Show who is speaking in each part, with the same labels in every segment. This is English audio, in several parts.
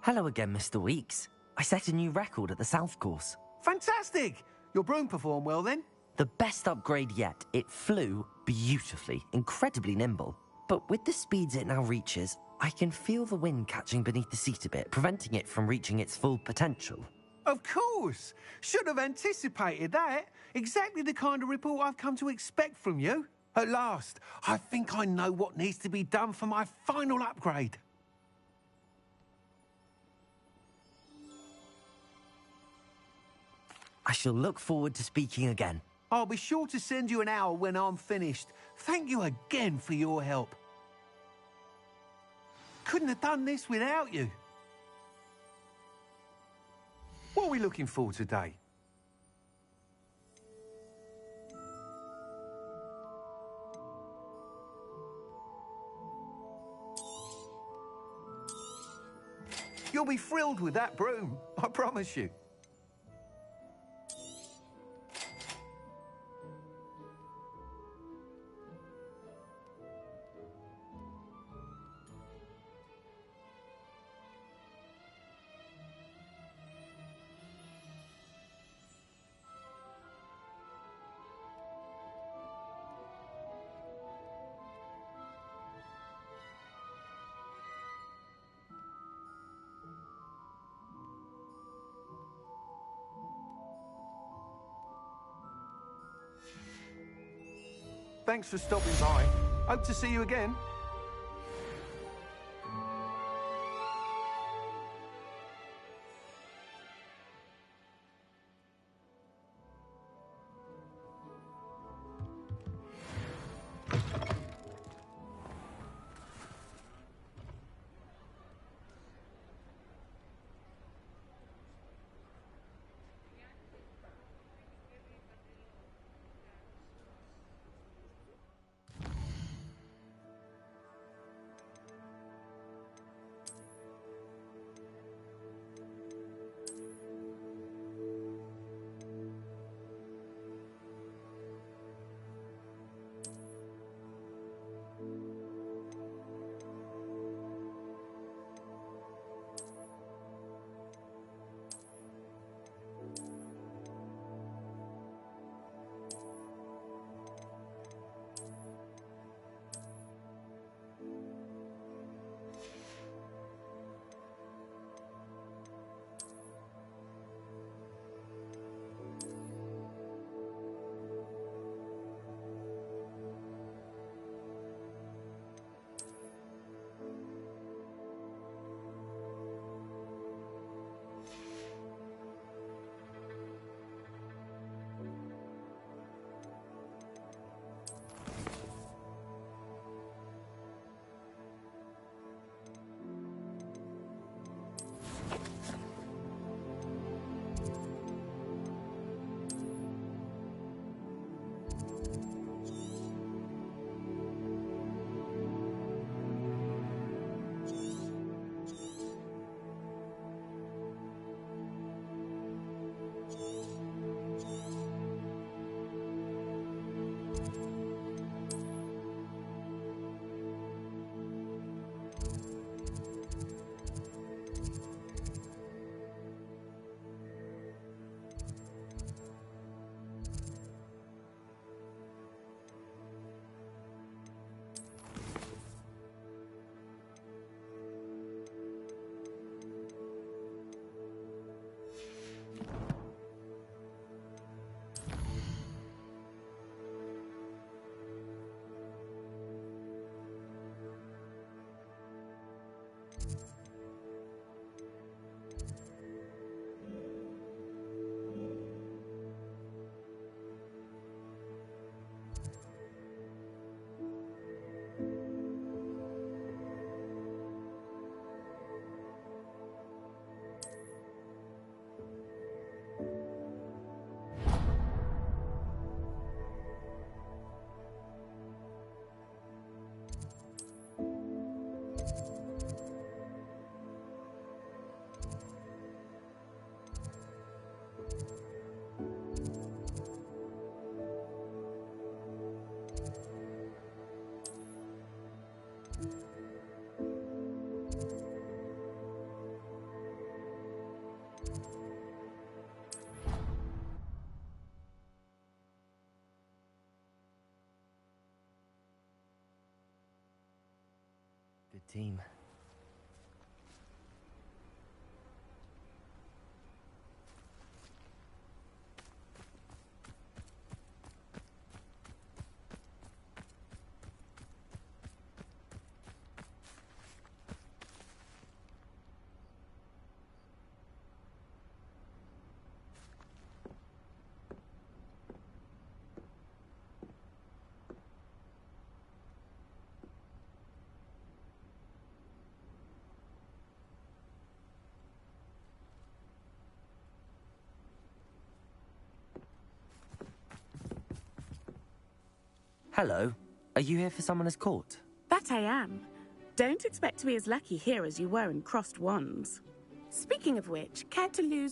Speaker 1: Hello again, Mr. Weeks. I set a new record at the South Course.
Speaker 2: Fantastic! Your broom performed well then?
Speaker 1: The best upgrade yet. It flew beautifully, incredibly nimble. But with the speeds it now reaches, I can feel the wind catching beneath the seat a bit, preventing it from reaching its full potential.
Speaker 2: Of course! Should have anticipated that. Exactly the kind of report I've come to expect from you. At last, I think I know what needs to be done for my final upgrade.
Speaker 1: I shall look forward to speaking again.
Speaker 2: I'll be sure to send you an hour when I'm finished. Thank you again for your help. Couldn't have done this without you. What are we looking for today? You'll be thrilled with that broom, I promise you. Thanks for stopping by. Hope to see you again.
Speaker 1: team. Hello. Are you here for Summoner's Court?
Speaker 3: That I am. Don't expect to be as lucky here as you were in Crossed Wands. Speaking of which, care to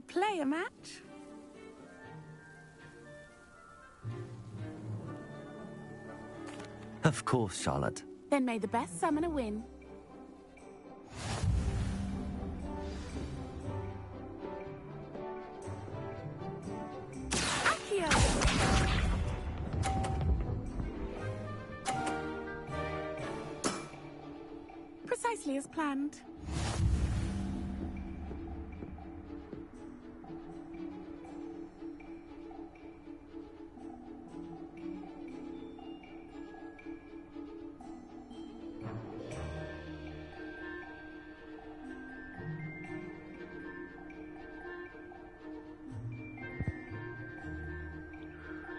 Speaker 3: play a match?
Speaker 1: Of course, Charlotte.
Speaker 3: Then may the best summoner win. Precisely as planned.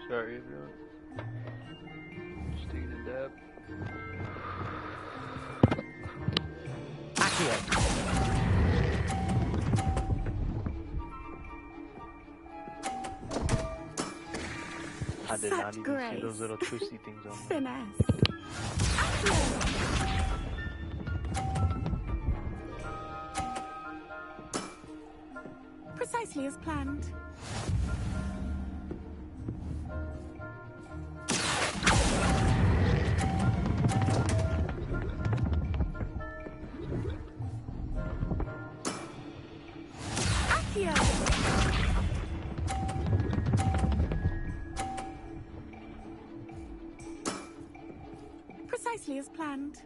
Speaker 4: Sorry, everyone. Just taking a dab. I did not even see those little twisty things on there.
Speaker 3: Finesse. Precisely as planned. Precisely as planned.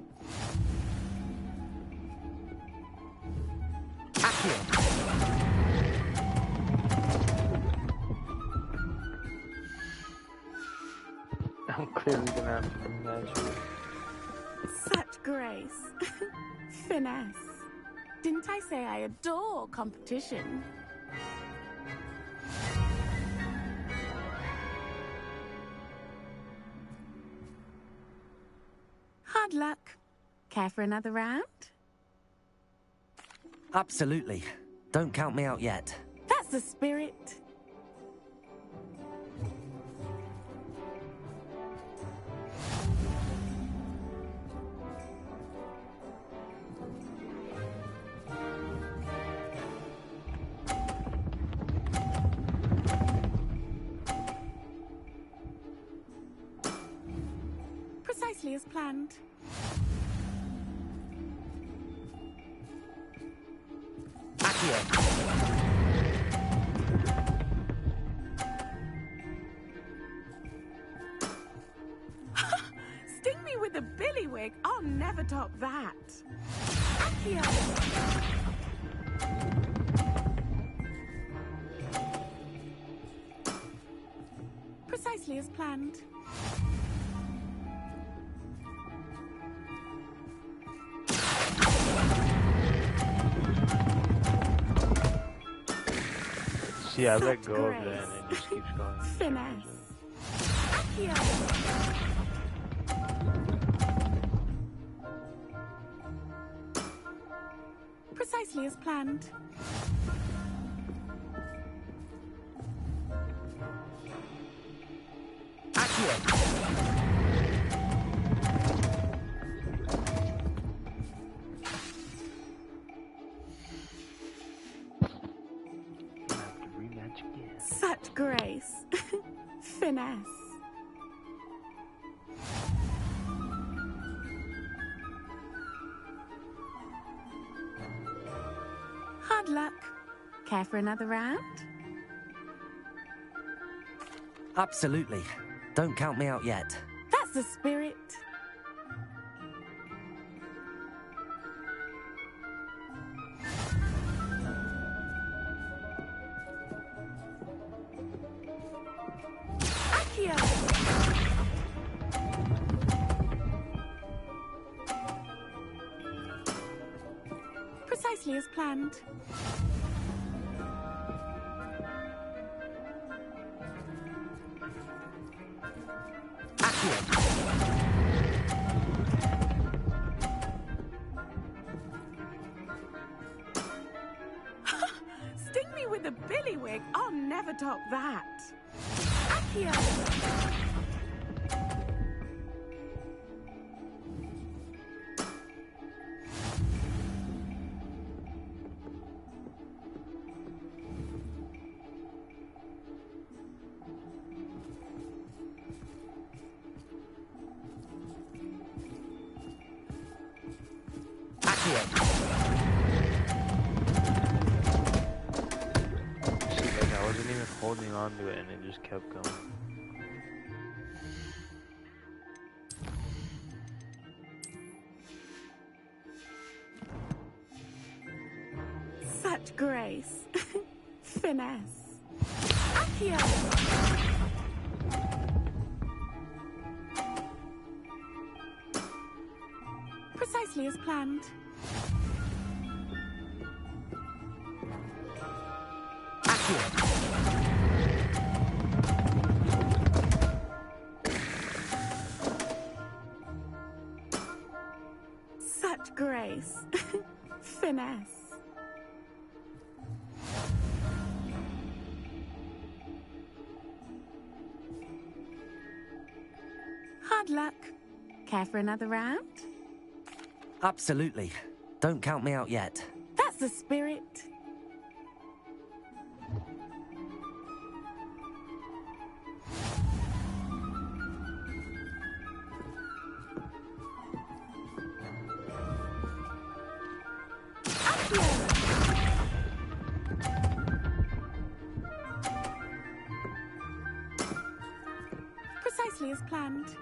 Speaker 4: I'm clearly gonna have to match it.
Speaker 3: Such grace. Finesse. Didn't I say I adore competition? Hard luck. Care for another round?
Speaker 1: Absolutely. Don't count me out yet.
Speaker 3: That's the spirit. Precisely as planned. Sting me with a billywig. I'll never top that. Accio. Precisely as planned.
Speaker 4: See, I let go of that and it just keeps going.
Speaker 3: Finesse. Accio. Precisely as planned. Such grace. Finesse. Hard luck. Care for another round?
Speaker 1: Absolutely. Don't count me out yet.
Speaker 3: That's the spirit. Accio! Precisely as planned. Sting me with a billywig. I'll never top that. Accio!
Speaker 4: I wasn't even holding on to it and it just kept going.
Speaker 3: Such grace. Finesse. Accio! Precisely as planned. Such grace. Finesse. Hard luck. Care for another round?
Speaker 1: Absolutely. Don't count me out yet.
Speaker 3: That's the spirit. Precisely as planned.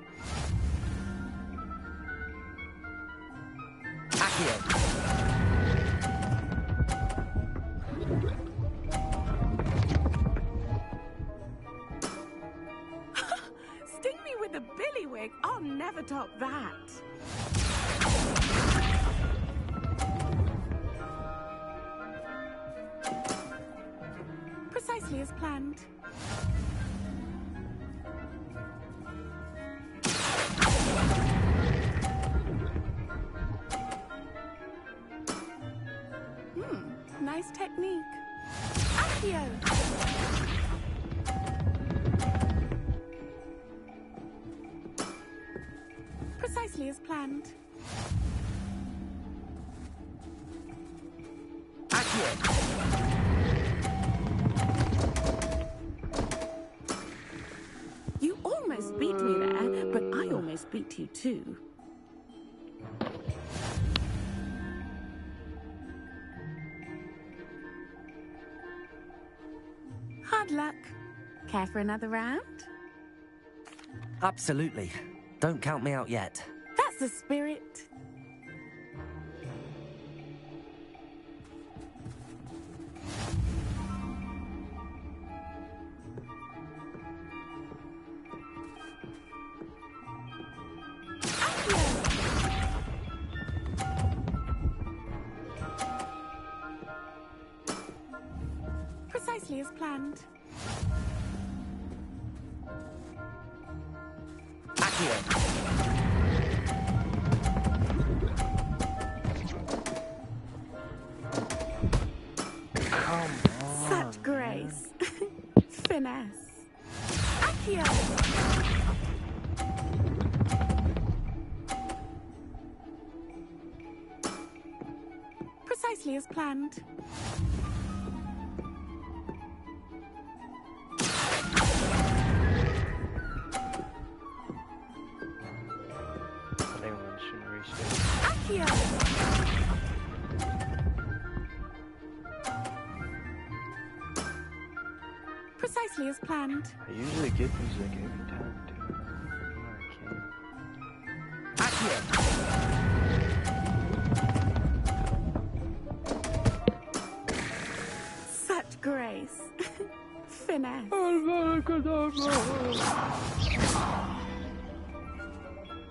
Speaker 3: Sting me with a billywig. I'll never top that. Precisely as planned. Nice technique. Accio! Precisely as planned. You almost beat me there, but I almost beat you too. Hard luck. Care for another round?
Speaker 1: Absolutely. Don't count me out yet.
Speaker 3: That's the spirit. Precisely as planned.
Speaker 4: Come on.
Speaker 3: Such grace. Finesse. Accio! Precisely as planned. Accio! Precisely as planned.
Speaker 4: I usually get these like every time too. I can't.
Speaker 3: Such grace. Finesse. finesse.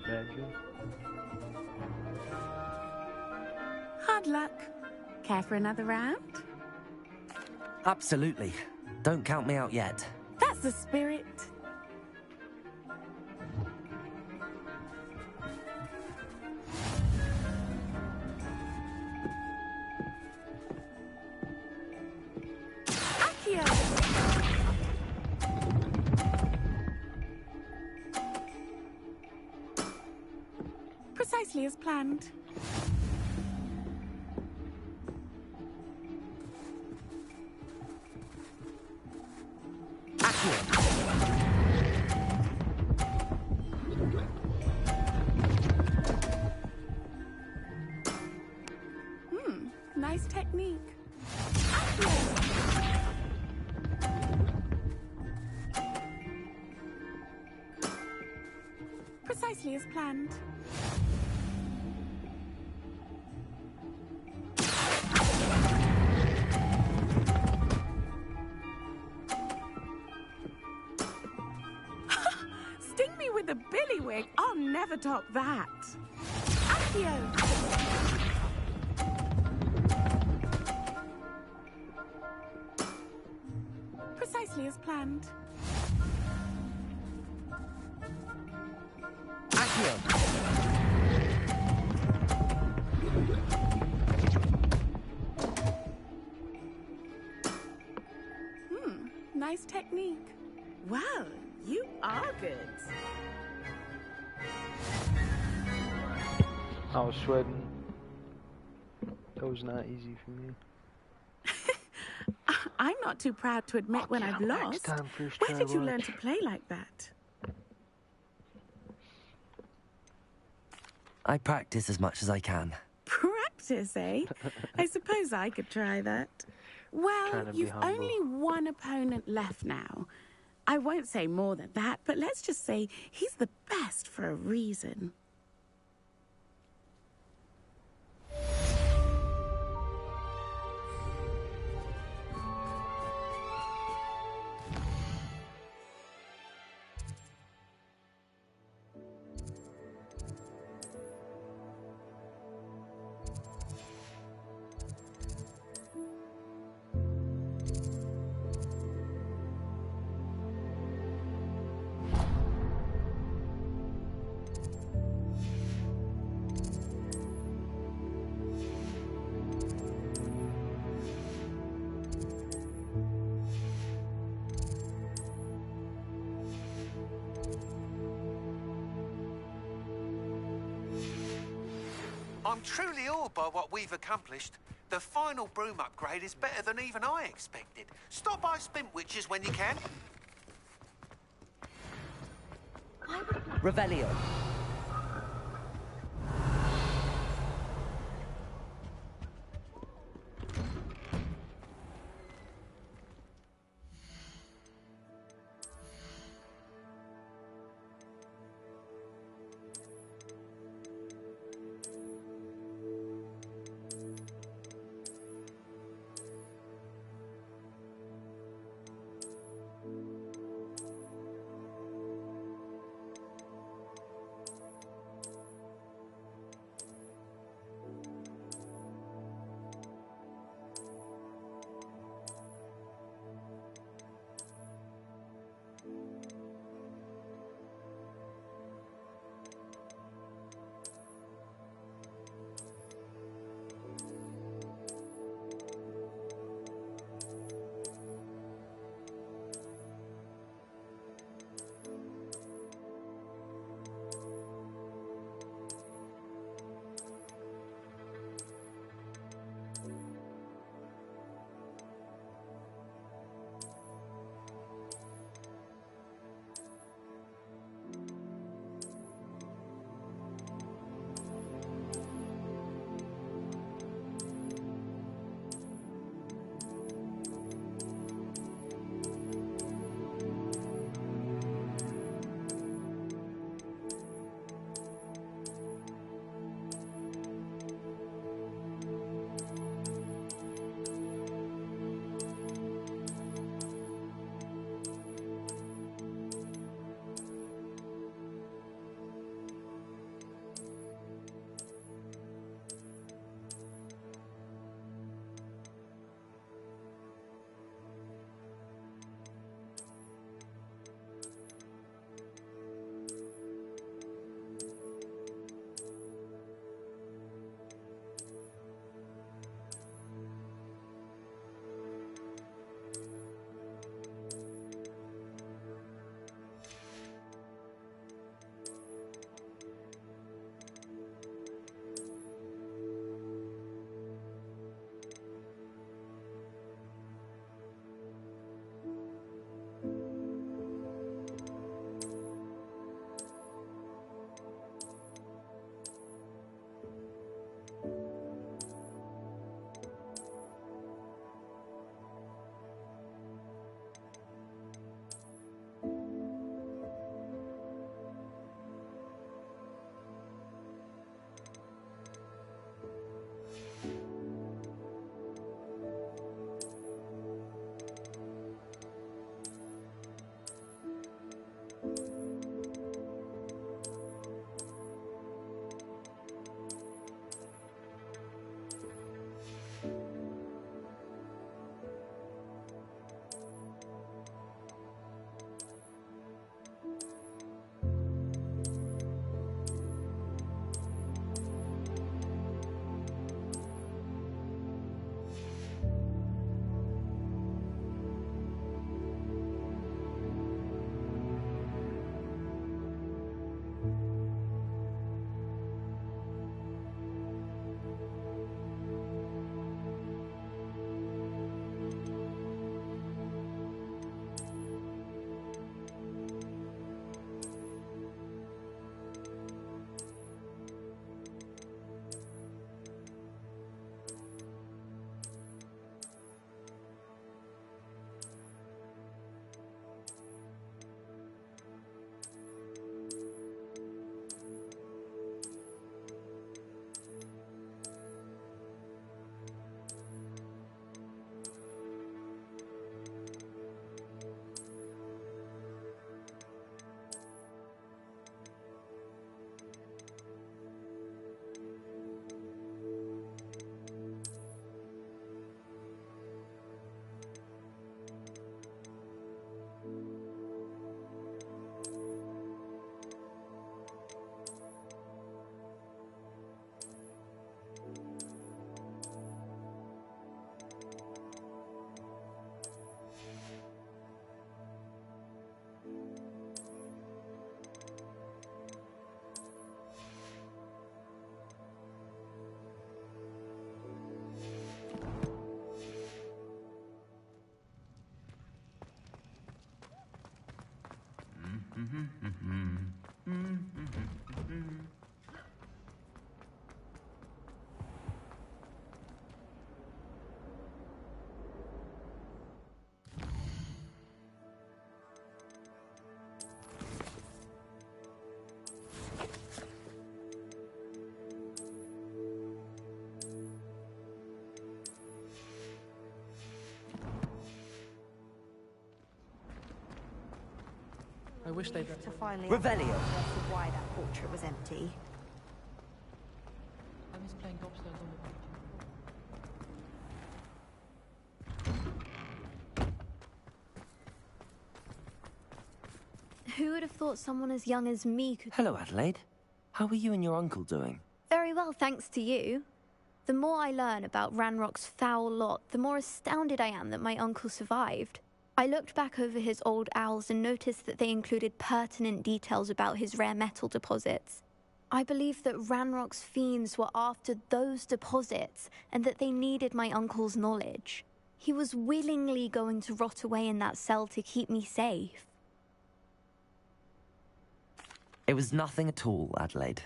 Speaker 4: Imagine.
Speaker 3: Hard luck. Care for another round?
Speaker 1: Absolutely. Don't count me out yet.
Speaker 3: That's the spirit. Accio! Precisely as planned. Nice technique. Precisely as planned. Sting me with a billywig. I'll never top that. Accio! Precisely as planned. Nice technique. Well, you are good.
Speaker 4: I was sweating. That was not easy for me.
Speaker 3: I'm not too proud to admit when I've lost. Where did you learn to play like that?
Speaker 1: I practice as much as I can.
Speaker 3: Practice, eh? I suppose I could try that. Well, you've only one opponent left now. I won't say more than that, but let's just say he's the best for a reason.
Speaker 2: I'm truly awed by what we've accomplished. The final broom upgrade is better than even I expected. Stop by Spintwitches when you can.
Speaker 1: Revelio.
Speaker 4: I wish they'd...
Speaker 5: To finally
Speaker 1: Revelio.
Speaker 5: understand why that portrait was empty.
Speaker 4: I was playing gobstones on the beach.
Speaker 6: Who would have thought someone as young as me could...
Speaker 1: Hello, Adelaide. How are you and your uncle doing?
Speaker 6: Very well, thanks to you. The more I learn about Ranrock's foul lot, the more astounded I am that my uncle survived. I looked back over his old owls and noticed that they included pertinent details about his rare metal deposits. I believe that Ranrock's fiends were after those deposits and that they needed my uncle's knowledge. He was willingly going to rot away in that cell to keep me safe.
Speaker 1: It was nothing at all, Adelaide.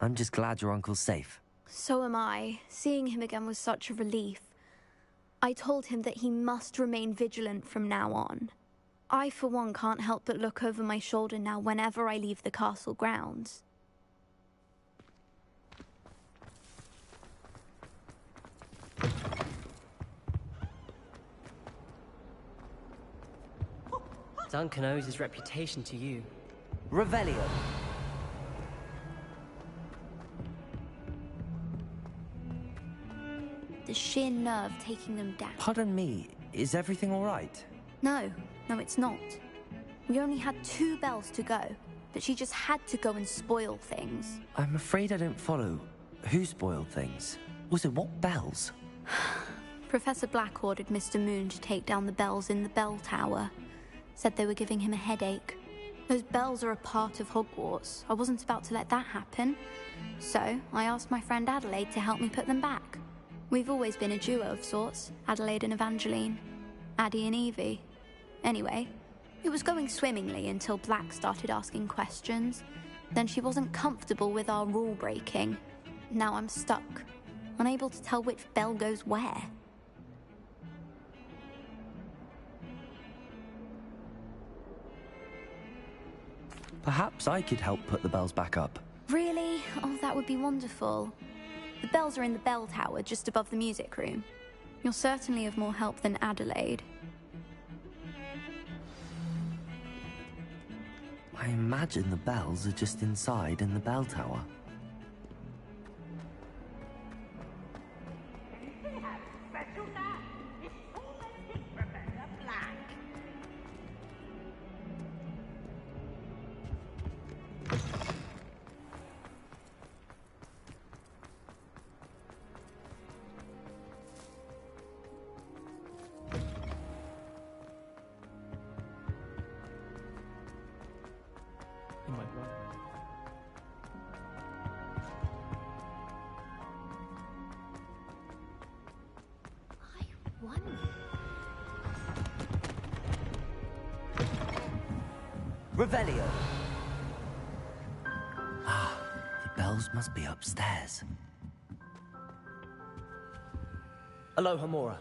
Speaker 1: I'm just glad your uncle's safe.
Speaker 6: So am I. Seeing him again was such a relief. I told him that he must remain vigilant from now on. I, for one, can't help but look over my shoulder now whenever I leave the castle grounds.
Speaker 7: Duncan owes his reputation to you.
Speaker 1: Revelio.
Speaker 6: The sheer nerve taking them down.
Speaker 1: Pardon me, is everything all right?
Speaker 6: No, it's not. We only had 2 bells to go, but she just had to go and spoil things.
Speaker 1: I'm afraid I don't follow. Who spoiled things? Also, what bells?
Speaker 6: Professor Black ordered Mr. Moon to take down the bells in the bell tower. Said they were giving him a headache. Those bells are a part of Hogwarts. I wasn't about to let that happen. So, I asked my friend Adelaide to help me put them back. We've always been a duo of sorts, Adelaide and Evangeline. Addie and Evie. Anyway, it was going swimmingly until Black started asking questions. Then she wasn't comfortable with our rule breaking. Now I'm stuck, unable to tell which bell goes where.
Speaker 1: Perhaps I could help put the bells back up.
Speaker 6: Really? Oh, that would be wonderful. The bells are in the bell tower, just above the music room. You're certainly of more help than Adelaide.
Speaker 1: I imagine the bells are just inside in the bell tower.
Speaker 4: In my blood.
Speaker 6: I wonder...
Speaker 1: Revelio! Ah, the bells must be upstairs.
Speaker 7: Aloha, Mora.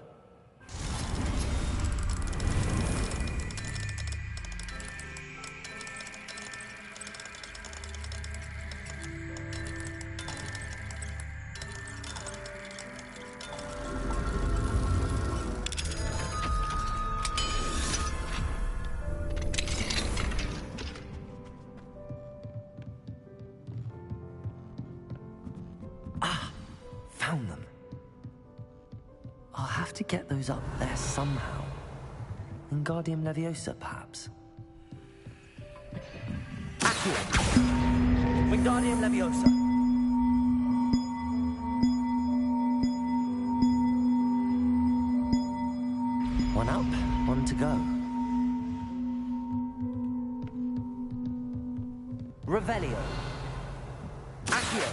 Speaker 1: Found them. I'll have to get those up there somehow. Wingardium Leviosa, perhaps. Accio! Wingardium Leviosa! One up, one to go. Revelio. Accio!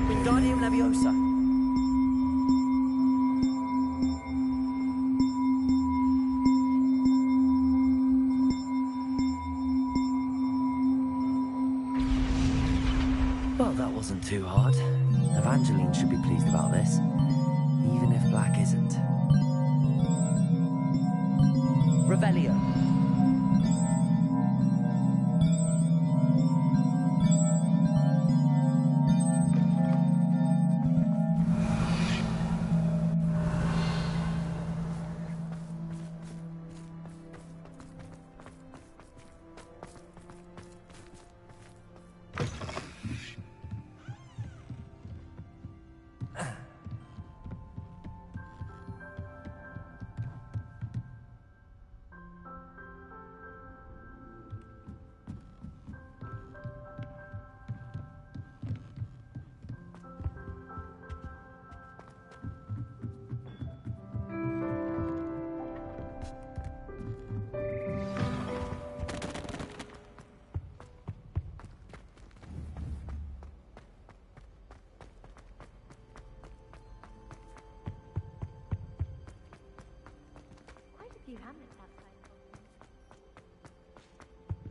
Speaker 1: Wingardium Leviosa! wasn't too hard. Evangeline should be pleased about this, even if Black isn't. Revelio.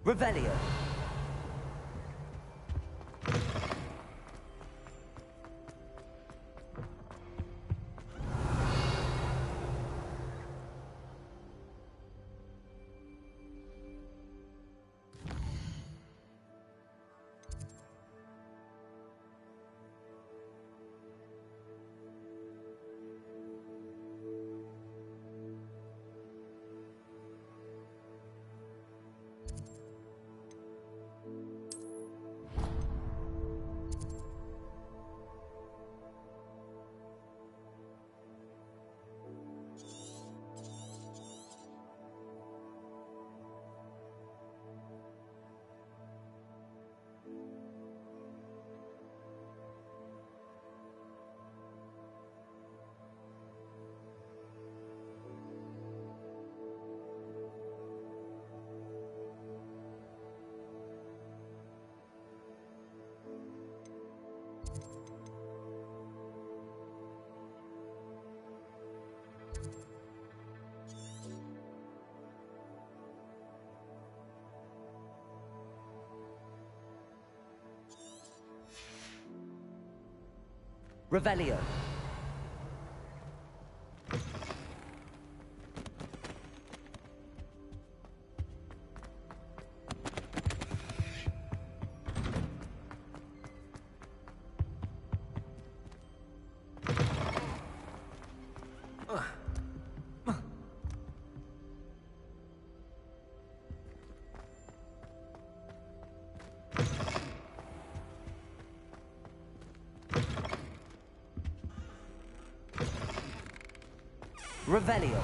Speaker 1: Revelio. Revelio. Revelio.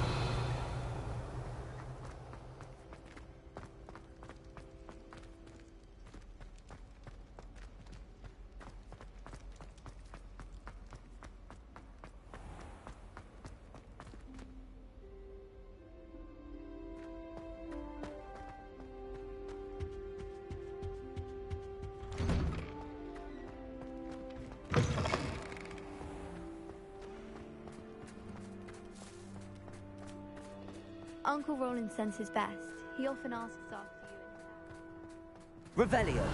Speaker 6: Uncle Roland sends his best. He often asks after you in town.
Speaker 1: Revelio.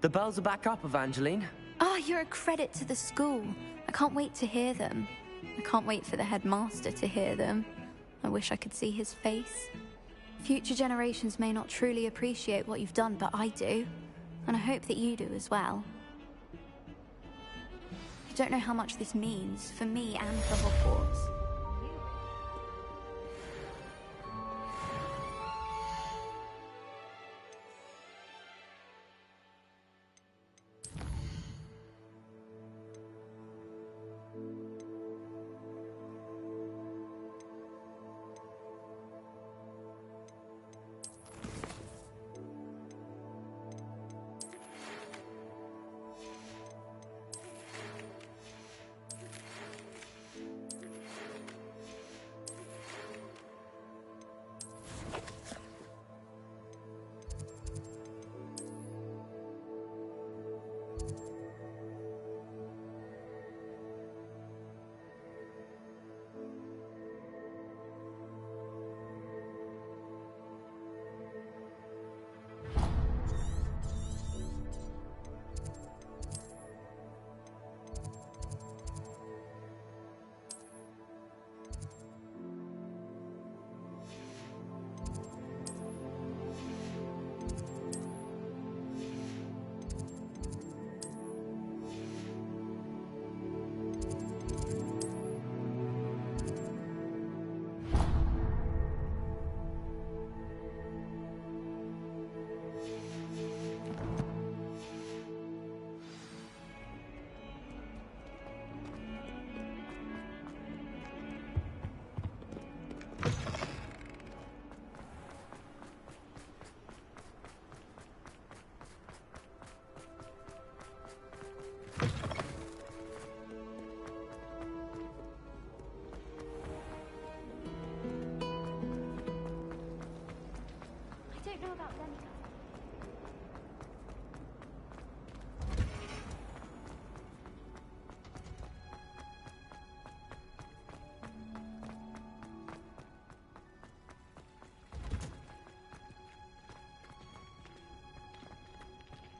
Speaker 1: The bells are back up, Evangeline.
Speaker 6: Oh, you're a credit to the school. I can't wait to hear them. I can't wait for the headmaster to hear them. I wish I could see his face. Future generations may not truly appreciate what you've done, but I do. And I hope that you do as well. You don't know how much this means for me and for Hogwarts.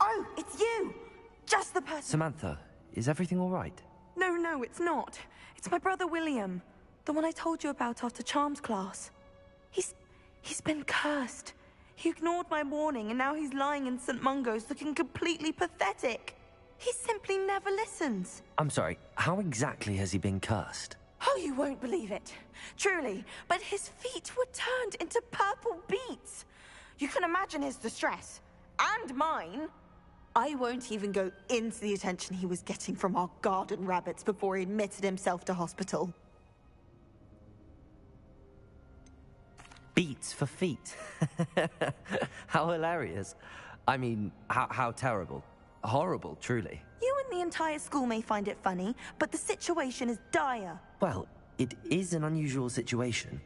Speaker 8: Oh, it's you! Just the person...
Speaker 1: Samantha, is everything all right?
Speaker 8: No, it's not. It's my brother William. The one I told you about after Charms class. He's been cursed. He ignored my warning and now he's lying in St. Mungo's looking completely pathetic. He simply never listens.
Speaker 1: I'm sorry, how exactly has he been cursed?
Speaker 8: Oh, you won't believe it. Truly, but his feet were turned into purple beets. You can imagine his distress. And mine. I won't even go into the attention he was getting from our garden rabbits before he admitted himself to hospital.
Speaker 1: Beats for feet. How hilarious. I mean, how terrible. Horrible, truly.
Speaker 8: You and the entire school may find it funny, but the situation is dire.
Speaker 1: Well, it is an unusual situation.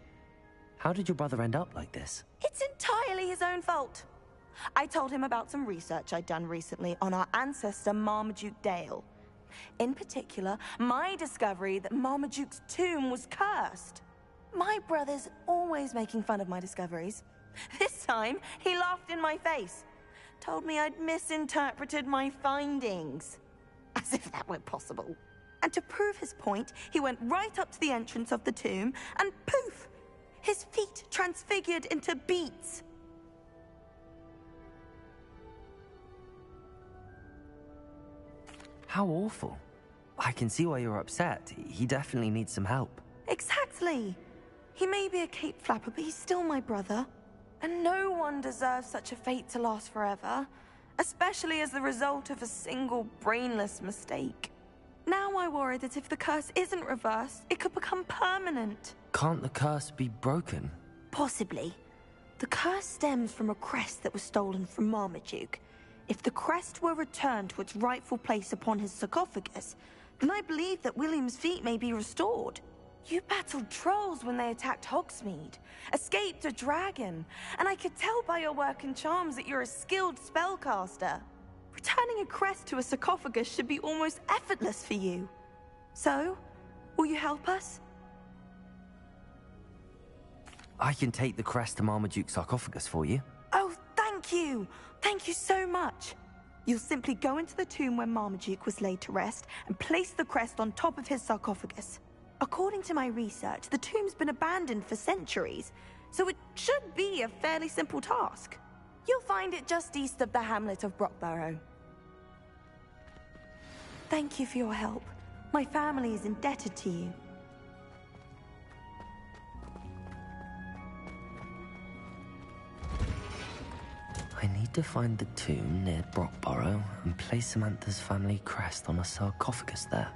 Speaker 1: How did your brother end up like this?
Speaker 8: It's entirely his own fault. I told him about some research I'd done recently on our ancestor Marmaduke Dale. In particular, my discovery that Marmaduke's tomb was cursed. My brother's always making fun of my discoveries. This time, he laughed in my face. Told me I'd misinterpreted my findings. As if that were possible. And to prove his point, he went right up to the entrance of the tomb and poof! His feet transfigured into beets.
Speaker 1: How awful. I can see why you're upset. He definitely needs some help.
Speaker 8: Exactly. He may be a cape flapper, but he's still my brother. And no one deserves such a fate to last forever, especially as the result of a single brainless mistake. Now I worry that if the curse isn't reversed, it could become permanent.
Speaker 1: Can't the curse be broken?
Speaker 8: Possibly. The curse stems from a crest that was stolen from Marmaduke. If the crest were returned to its rightful place upon his sarcophagus, then I believe that William's feat may be restored. You battled trolls when they attacked Hogsmeade, escaped a dragon, and I could tell by your work and charms that you're a skilled spellcaster. Returning a crest to a sarcophagus should be almost effortless for you. So, will you help us?
Speaker 1: I can take the crest to Marmaduke's sarcophagus for you.
Speaker 8: Oh, thank you! Thank you so much! You'll simply go into the tomb where Marmaduke was laid to rest and place the crest on top of his sarcophagus. According to my research, the tomb's been abandoned for centuries, so it should be a fairly simple task. You'll find it just east of the hamlet of Brockborough. Thank you for your help. My family is indebted to you.
Speaker 1: I need to find the tomb near Brockborough and place Samantha's family crest on a sarcophagus there.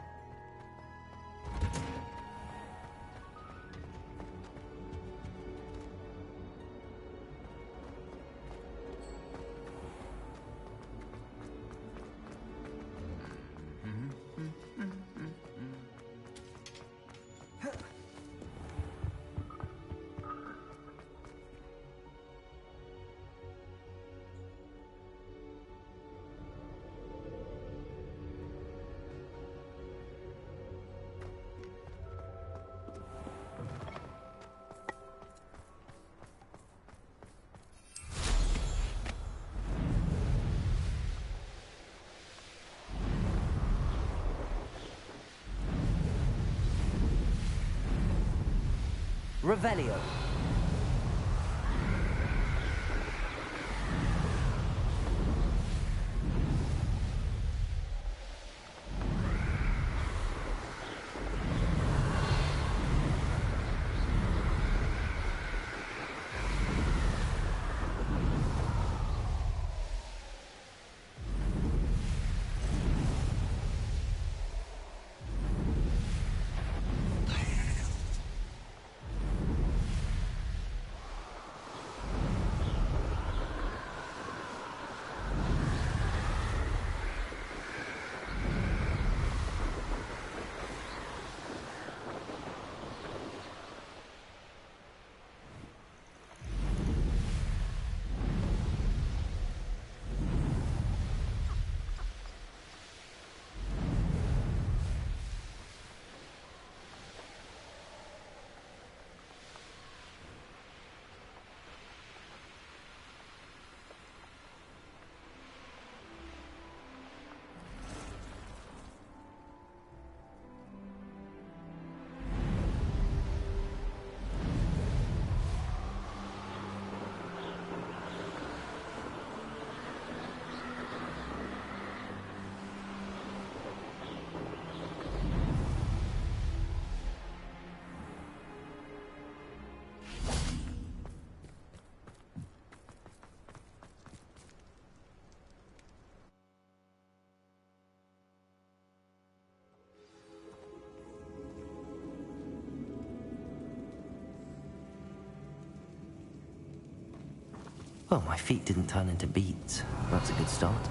Speaker 1: Revelio. Well, my feet didn't turn into beads. That's a good start.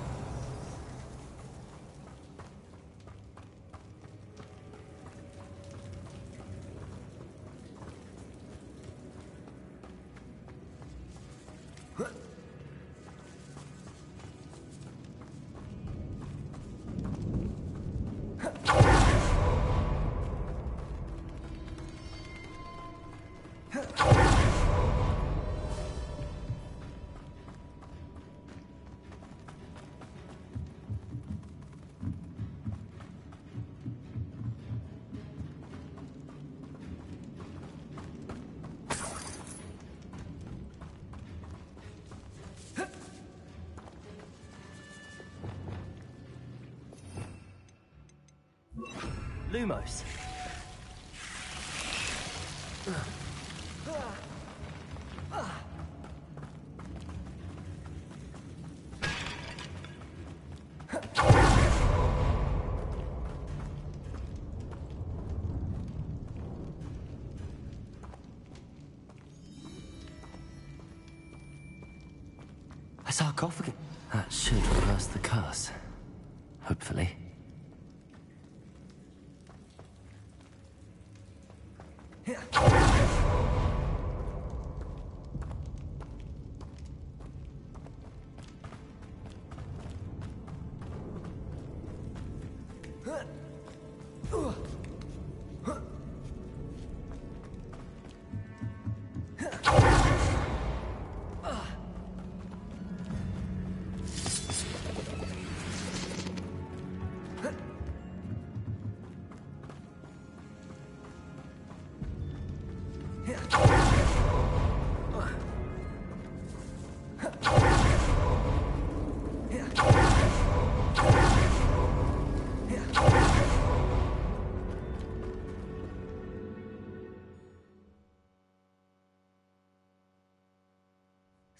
Speaker 1: Lumos. A sarcophagus. That should reverse the curse. Hopefully.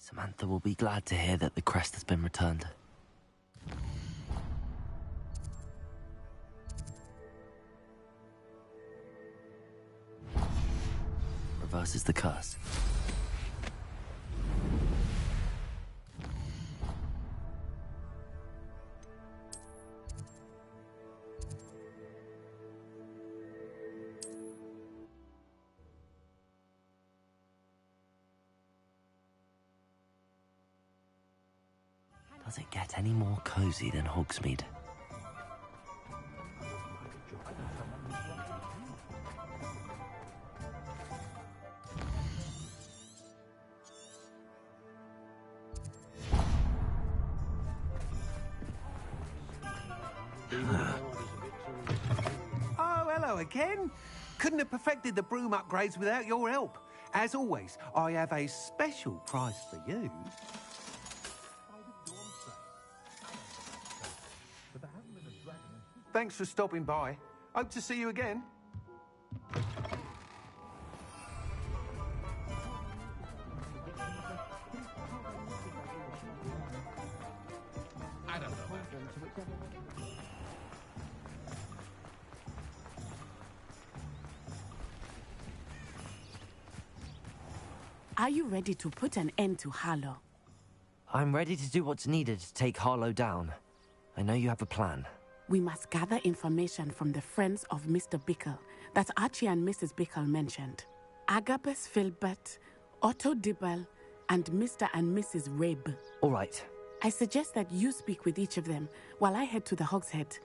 Speaker 1: Samantha will be glad to hear that the crest has been returned. Reverses the curse. Does it get any more cozy than Hogsmeade?
Speaker 2: Oh, hello again. Couldn't have perfected the broom upgrades without your help. As always, I have a special prize for you. Thanks for stopping by. Hope to see you again. I don't know.
Speaker 3: Are you ready to put an end to Harlow?
Speaker 1: I'm ready to do what's needed to take Harlow down. I know you have a plan.
Speaker 3: We must gather information from the friends of Mr. Bickle that Archie and Mrs. Bickle mentioned. Agabus Filbert, Otto Dibble, and Mr. and Mrs. Rabe.
Speaker 1: All right.
Speaker 3: I suggest that you speak with each of them while I head to the Hogshead.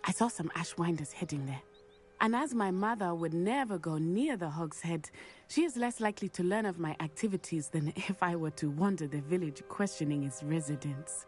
Speaker 3: I saw some Ashwinders heading there. And as my mother would never go near the Hogshead, she is less likely to learn of my activities than if I were to wander the village questioning its residents.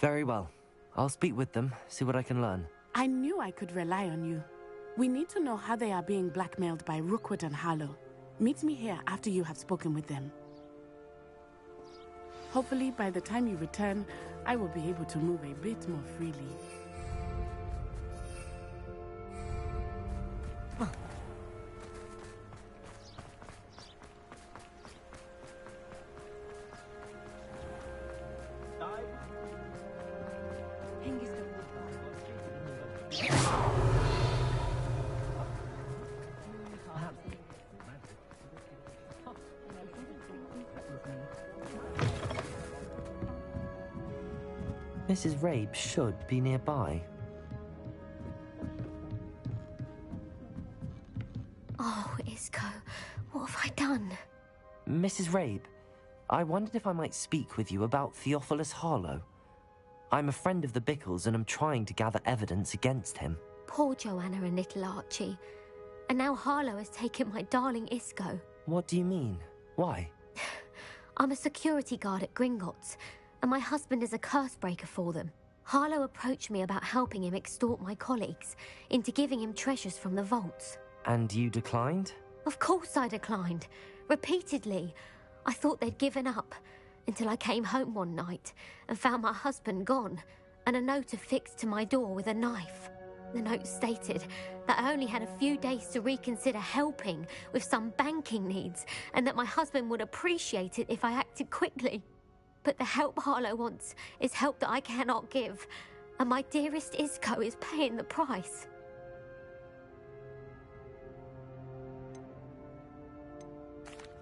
Speaker 1: Very well. I'll speak with them, see what I can learn.
Speaker 3: I knew I could rely on you. We need to know how they are being blackmailed by Rookwood and Harlow. Meet me here after you have spoken with them. Hopefully, by the time you return, I will be able to move a bit more freely.
Speaker 1: Mrs. Rabe should be nearby.
Speaker 9: Oh, Isco, what have I done?
Speaker 1: Mrs. Rabe, I wondered if I might speak with you about Theophilus Harlow. I'm a friend of the Bickles and I'm trying to gather evidence against him.
Speaker 9: Poor Joanna and little Archie. And now Harlow has taken my darling Isco.
Speaker 1: What do you mean? Why?
Speaker 9: I'm a security guard at Gringotts, and my husband is a curse breaker for them. Harlow approached me about helping him extort my colleagues into giving him treasures from the vaults.
Speaker 1: And you declined?
Speaker 9: Of course I declined. Repeatedly. I thought they'd given up, until I came home one night and found my husband gone, and a note affixed to my door with a knife. The note stated that I only had a few days to reconsider helping with some banking needs, and that my husband would appreciate it if I acted quickly. But the help Harlow wants is help that I cannot give, and my dearest Isco is paying the price.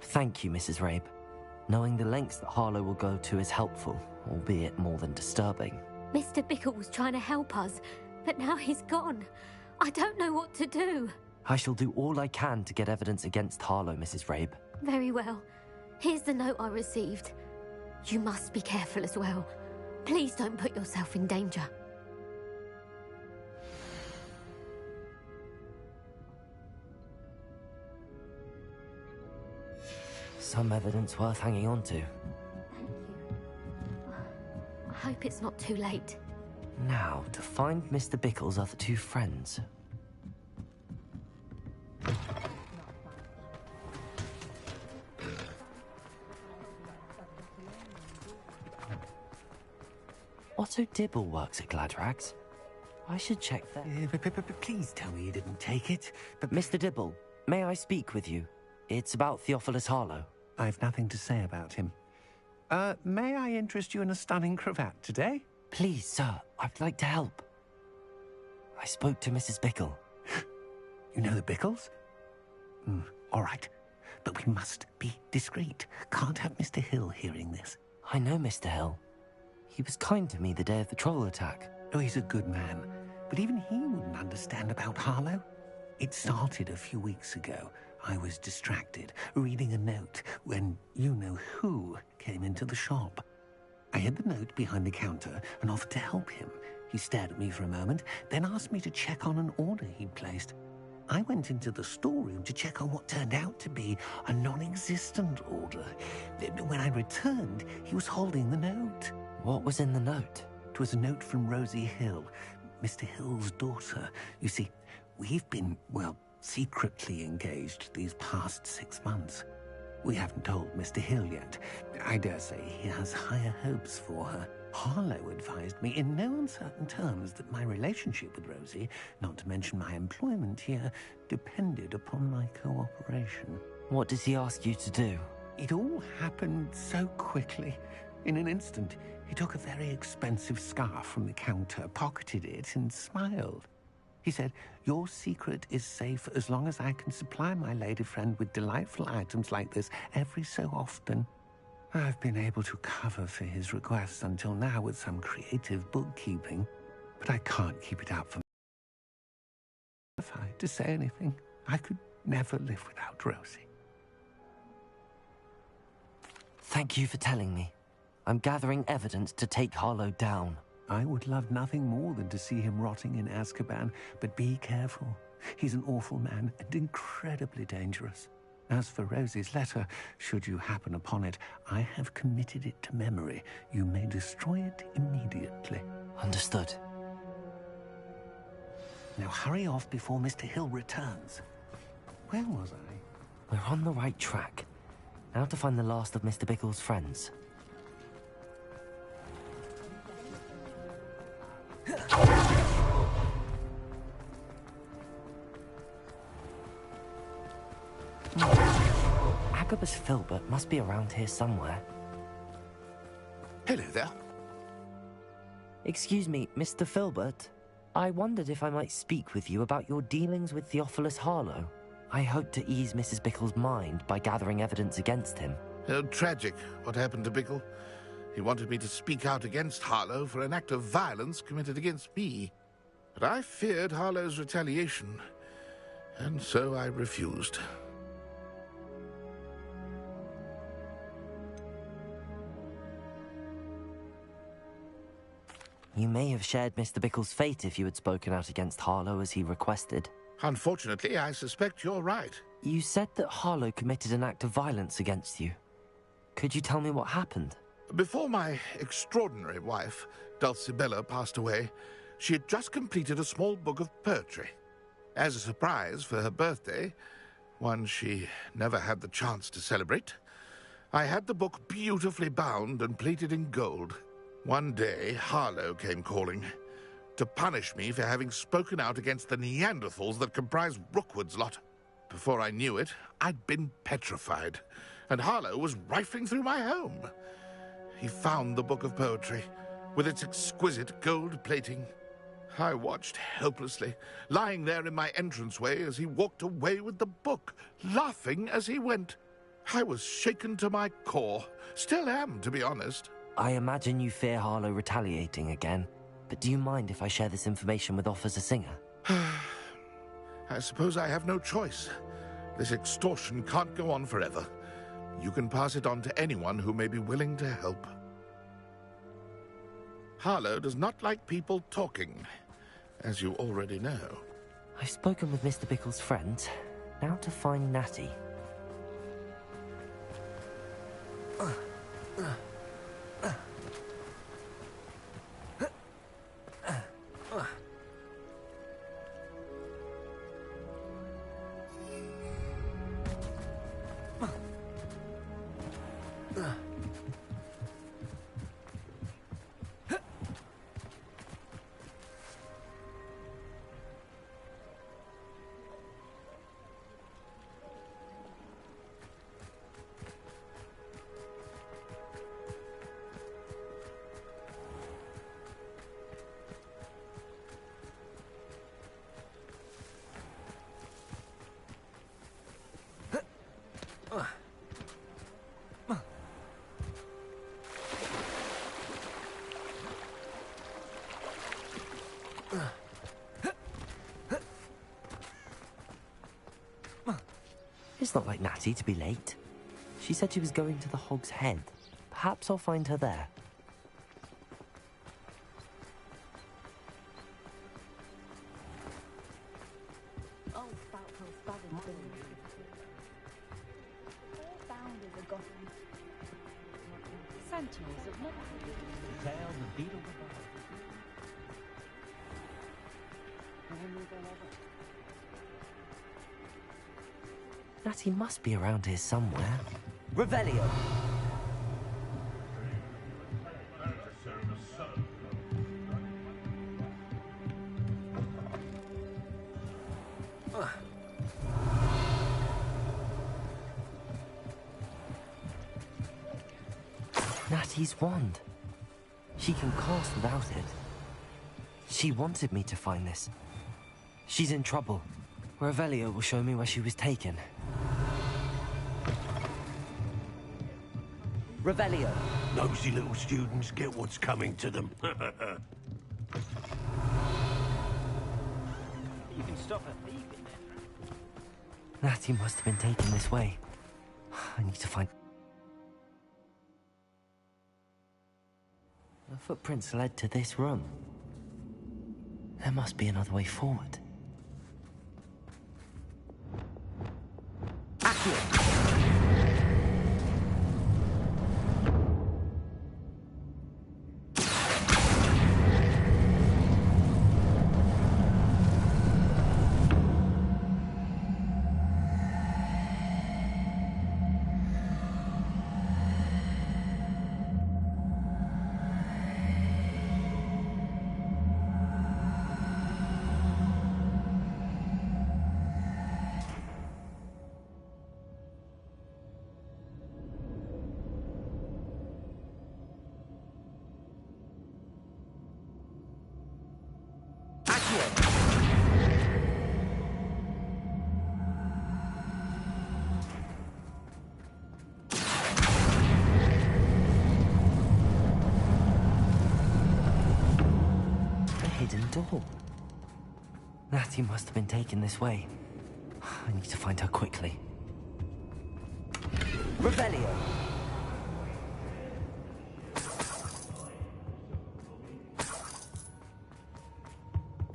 Speaker 1: Thank you, Mrs. Rabe. Knowing the lengths that Harlow will go to is helpful, albeit more than disturbing.
Speaker 9: Mr. Bickle was trying to help us, but now he's gone. I don't know what to do.
Speaker 1: I shall do all I can to get evidence against Harlow, Mrs. Rabe.
Speaker 9: Very well. Here's the note I received. You must be careful as well. Please don't put yourself in danger.
Speaker 1: Some evidence worth hanging on to.
Speaker 9: Thank you. I hope it's not too late.
Speaker 1: Now, to find Mr. Bickle's other two friends. Otto Dibble works at Gladrags. I should check that.
Speaker 2: Please tell me you didn't take it. But
Speaker 1: Mr. Dibble, may I speak with you? It's about Theophilus Harlow.
Speaker 2: I've nothing to say about him. May I interest you in a stunning cravat today?
Speaker 1: Please, sir, I'd like to help. I spoke to Mrs. Bickle.
Speaker 2: You know the Bickles? All right. But we must be discreet. Can't have Mr. Hill hearing this.
Speaker 1: I know Mr. Hill. He was kind to me the day of the troll attack.
Speaker 2: Oh, he's a good man. But even he wouldn't understand about Harlow. It started a few weeks ago. I was distracted, reading a note, when you-know-who came into the shop. I hid the note behind the counter and offered to help him. He stared at me for a moment, then asked me to check on an order he'd placed. I went into the storeroom to check on what turned out to be a non-existent order. When I returned, he was holding the note.
Speaker 1: What was in the note?
Speaker 2: It was a note from Rosie Hill, Mr. Hill's daughter. You see, we've been, well, secretly engaged these past 6 months. We haven't told Mr. Hill yet. I dare say he has higher hopes for her. Harlow advised me in no uncertain terms that my relationship with Rosie, not to mention my employment here, depended upon my cooperation.
Speaker 1: What does he ask you to do?
Speaker 2: It all happened so quickly. In an instant, he took a very expensive scarf from the counter, pocketed it, and smiled. He said, "Your secret is safe as long as I can supply my lady friend with delightful items like this every so often." I've been able to cover for his requests until now with some creative bookkeeping, but I can't keep it up for me. If I had to say anything, I could never live without Rosie.
Speaker 1: Thank you for telling me. I'm gathering evidence to take Harlow down.
Speaker 2: I would love nothing more than to see him rotting in Azkaban, but be careful. He's an awful man and incredibly dangerous. As for Rosie's letter, should you happen upon it, I have committed it to memory. You may destroy it immediately.
Speaker 1: Understood.
Speaker 2: Now hurry off before Mr. Hill returns. Where was I?
Speaker 1: We're on the right track. Now to find the last of Mr. Bickle's friends. Agabus Filbert must be around here somewhere.
Speaker 10: Hello there.
Speaker 1: Excuse me, Mr. Filbert. I wondered if I might speak with you about your dealings with Theophilus Harlow. I hope to ease Mrs. Bickle's mind by gathering evidence against him.
Speaker 10: Tragic, what happened to Bickle. He wanted me to speak out against Harlow for an act of violence committed against me. But I feared Harlow's retaliation, and so I refused.
Speaker 1: You may have shared Mr. Bickle's fate if you had spoken out against Harlow as he requested.
Speaker 10: Unfortunately, I suspect you're right.
Speaker 1: You said that Harlow committed an act of violence against you. Could you tell me what happened?
Speaker 10: Before my extraordinary wife, Dulcibella, passed away, she had just completed a small book of poetry. As a surprise for her birthday, one she never had the chance to celebrate, I had the book beautifully bound and plated in gold. One day, Harlow came calling. to punish me for having spoken out against the Neanderthals that comprise Rookwood's lot. Before I knew it, I'd been petrified, and Harlow was rifling through my home. He found the book of poetry, with its exquisite gold plating. I watched helplessly, lying there in my entranceway as he walked away with the book, laughing as he went. I was shaken to my core. Still am, to be honest.
Speaker 1: I imagine you fear Harlow retaliating again, but do you mind if I share this information with Officer Singer?
Speaker 10: I suppose I have no choice. This extortion can't go on forever. You can pass it on to anyone who may be willing to help. Harlow does not like people talking, as you already know.
Speaker 1: I've spoken with Mr. Bickle's friends. Now to find Natty. It's not like Natty to be late. She said she was going to the Hog's Head. Perhaps I'll find her there. Natty must be around here somewhere. Revelio! Natty's wand. She can cast without it. She wanted me to find this. She's in trouble. Revelio will show me where she was taken. Revelio.
Speaker 11: Nosy little students get what's coming to them.
Speaker 7: You can stop a thief in there.
Speaker 1: Natty must have been taken this way. I need to find... The footprints led to this room. There must be another way forward. Accio! Door. Natty must have been taken this way. I need to find her quickly. Revelio!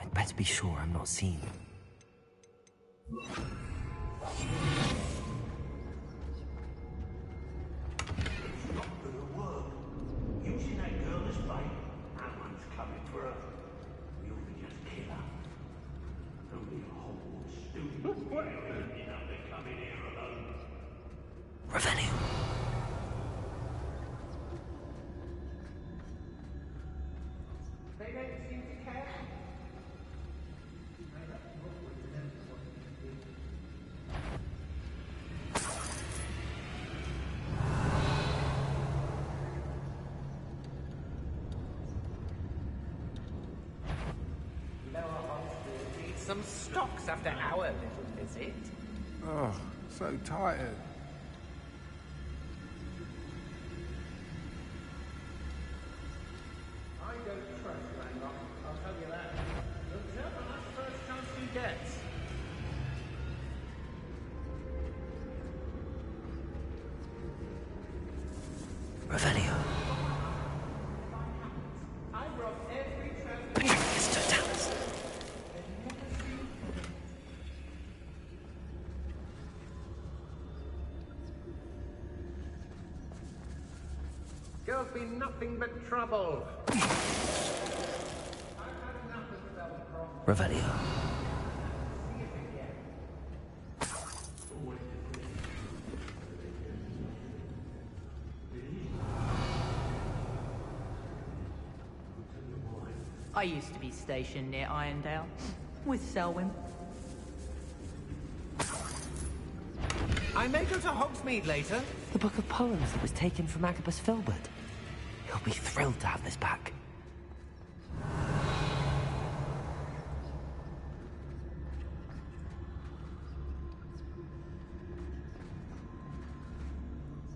Speaker 1: I'd better be sure I'm not seen.
Speaker 11: Using that girl as bait, that one's coming for her. You'll just kill her. Only a Hogwarts student well enough to come in here alone.
Speaker 1: Revelio!
Speaker 12: They don't seem to care. some stocks after our little visit.
Speaker 2: Oh, so tired.
Speaker 12: I don't trust Rangock, I'll tell you that. He'll jump on us first chance he gets.
Speaker 1: Revelio.
Speaker 12: I rob every traveler.
Speaker 1: Mr. Dallas.
Speaker 12: Girls be nothing but trouble.
Speaker 1: Revelio.
Speaker 13: I used to be stationed near Irondale with Selwyn.
Speaker 12: I may go to Hogsmeade later.
Speaker 1: The book of poems that was taken from Agabus Filbert. He'll be thrilled to have this back.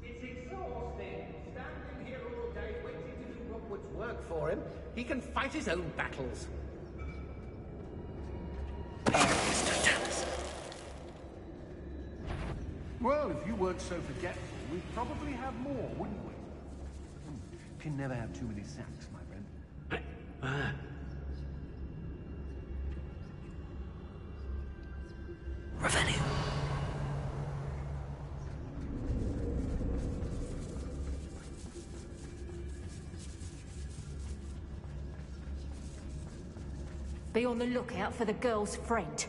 Speaker 12: It's exhausting. Standing here all day waiting to do Rockwood's work for him. He can fight his own battles.
Speaker 1: Mr. Dallas.
Speaker 2: Well, if you weren't so forgetful, we'd probably have more, wouldn't we? Can never have too many sacks, my friend.
Speaker 1: Revelio.
Speaker 13: Be on the lookout for the girl's friend,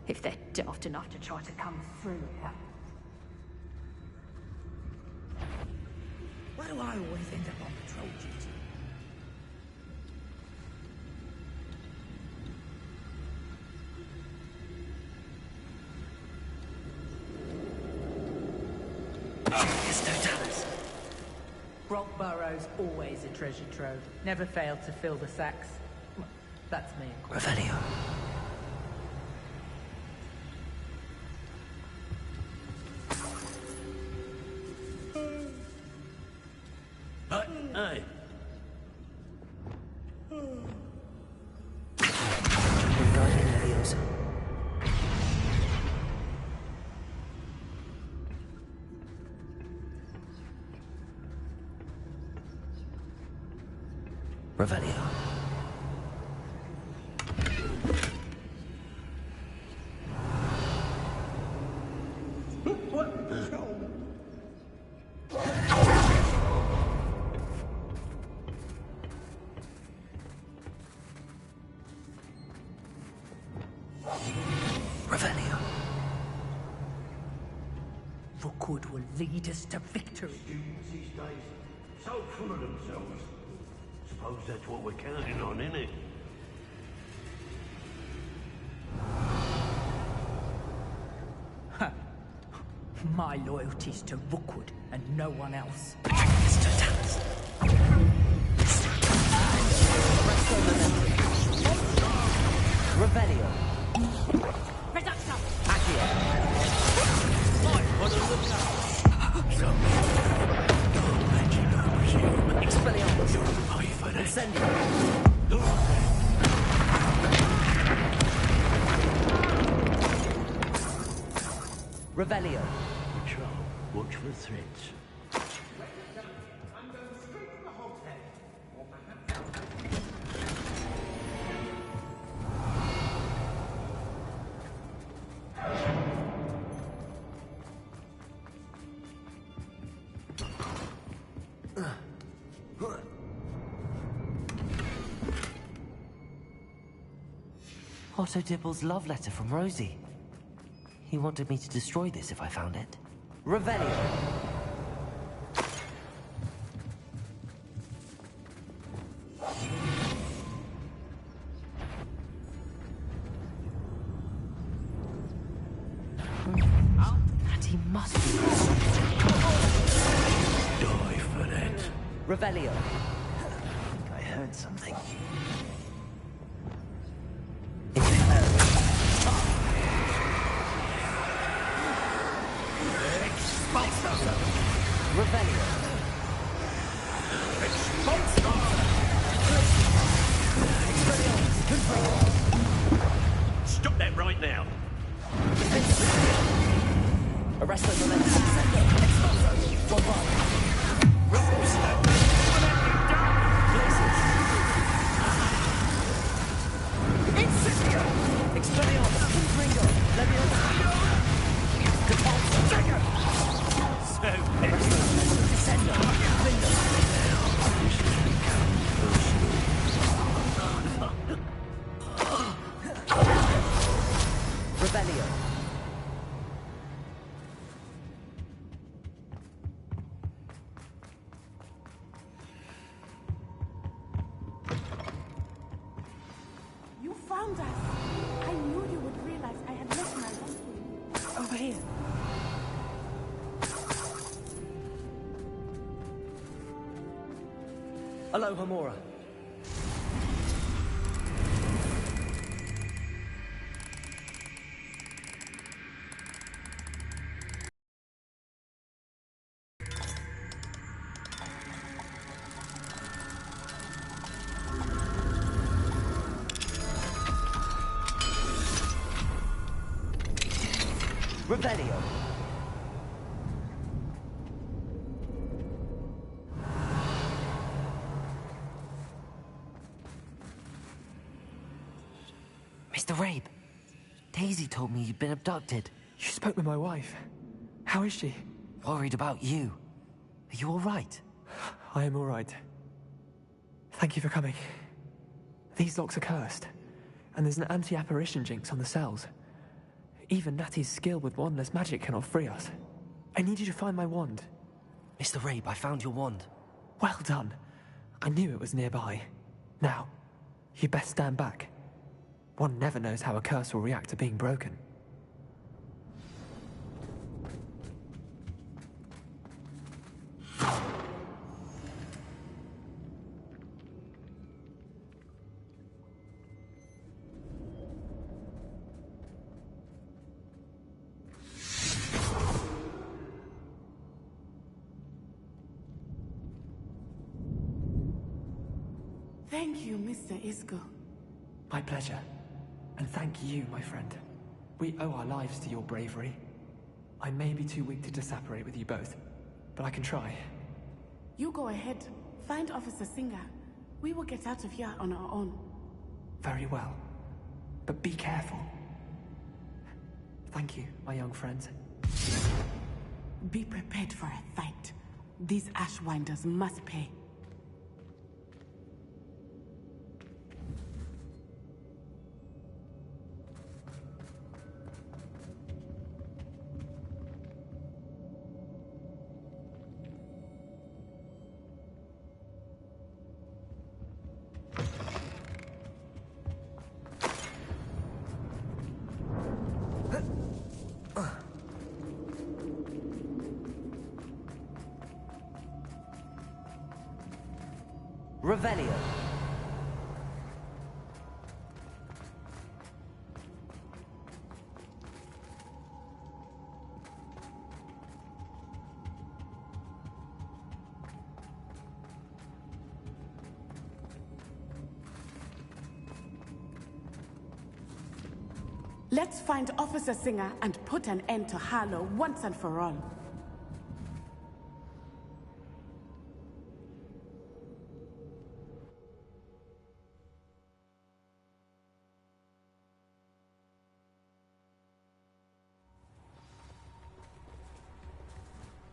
Speaker 13: if they're daft enough to try to come through here.
Speaker 7: Why do I always end up on patrol duty?
Speaker 1: Mr. Dallas.
Speaker 13: Rockborough's always a treasure trove. Never failed to fill the sacks. Well, that's me, of course.
Speaker 1: Revelio.
Speaker 11: Hey.
Speaker 1: Regarding Leviosa. Revelio. Revelio.
Speaker 13: Rookwood will lead us to victory.
Speaker 11: Students these days, so full of themselves. Suppose that's what we're counting on, innit?
Speaker 13: My loyalty's to Rookwood and no one else.
Speaker 1: Mr. Dallas. Revelio.
Speaker 13: Reduction!
Speaker 1: Accio. Expelliarmus. Incendio. Revelio.
Speaker 11: Patrol, watch for threats.
Speaker 12: I'm going straight to the hogshead. Or perhaps...
Speaker 1: Otto Dibble's love letter from Rosie. He wanted me to destroy this if I found it. Revelio. And he must be
Speaker 11: Die for that.
Speaker 1: Revelio.
Speaker 7: I heard something.
Speaker 1: Inferno.
Speaker 11: right now.
Speaker 7: Arrest them and then one Incipio! Expelliarmus! Confringo! Leviosa! Depulso! Dagger! So, Descendo! Revelio!
Speaker 3: You found us. I knew you would realize I had left my husband. Over here.
Speaker 7: Aloha Mora. Revelio.
Speaker 1: Mr. Rabe, Daisy told me you'd been abducted.
Speaker 14: You spoke with my wife. How is she?
Speaker 1: Worried about you. Are you all right?
Speaker 14: I am all right. Thank you for coming. These locks are cursed, and there's an anti-apparition jinx on the cells. Even Natty's skill with wandless magic cannot free us. I need you to find my wand.
Speaker 1: Mr. Rabe, I found your wand.
Speaker 14: Well done. I knew it was nearby. Now, you best stand back. One never knows how a curse will react to being broken.
Speaker 3: Thank you, Mr. Isco.
Speaker 14: My pleasure. And thank you, my friend. We owe our lives to your bravery. I may be too weak to disapparate with you both, but I can try.
Speaker 3: You go ahead. Find Officer Singer. We will get out of here on our own.
Speaker 14: Very well. But be careful. Thank you, my young friends.
Speaker 3: Be prepared for a fight. These Ashwinders must pay.
Speaker 7: Revelio.
Speaker 3: Let's find Officer Singer and put an end to Harlow once and for all.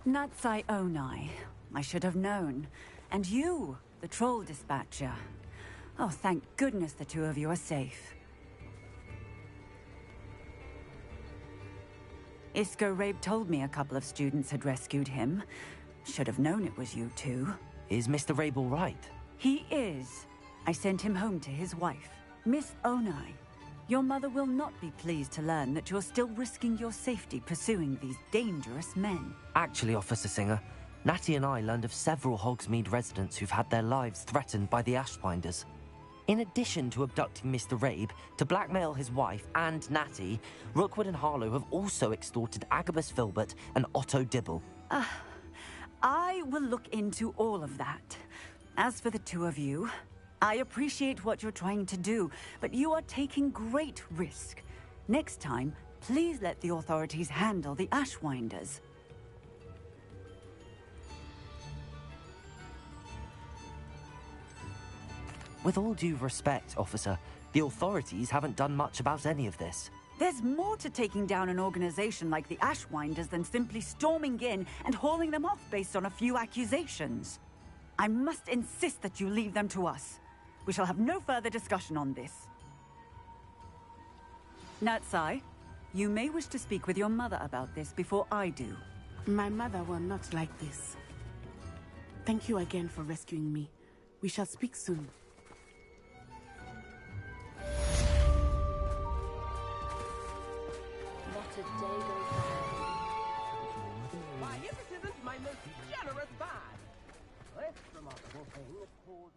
Speaker 15: Natsai Onai. I should have known. And you, the troll dispatcher. Oh, thank goodness the two of you are safe. Isco Rabe told me a couple of students had rescued him. Should have known it was you two.
Speaker 1: Is Mr. Rabe all right?
Speaker 15: He is. I sent him home to his wife, Miss Onai. Your mother will not be pleased to learn that you're still risking your safety pursuing these dangerous men.
Speaker 1: Actually, Officer Singer, Natty and I learned of several Hogsmeade residents who've had their lives threatened by the Ashwinders. In addition to abducting Mr. Rabe, to blackmail his wife and Natty, Rookwood and Harlow have also extorted Agabus Filbert and Otto Dibble.
Speaker 15: I will look into all of that. As for the two of you, I appreciate what you're trying to do, but you are taking great risk. Next time, please let the authorities handle the Ashwinders.
Speaker 1: With all due respect, officer, the authorities haven't done much about any of this.
Speaker 15: There's more to taking down an organization like the Ashwinders than simply storming in and hauling them off based on a few accusations. I must insist that you leave them to us. We shall have no further discussion on this. Natsai, you may wish to speak with your mother about this before I do.
Speaker 3: My mother will not like this. Thank you again for rescuing me. We shall speak soon.
Speaker 9: Not a day goes by.
Speaker 12: Why, if it isn't my most generous bag! This remarkable thing is called...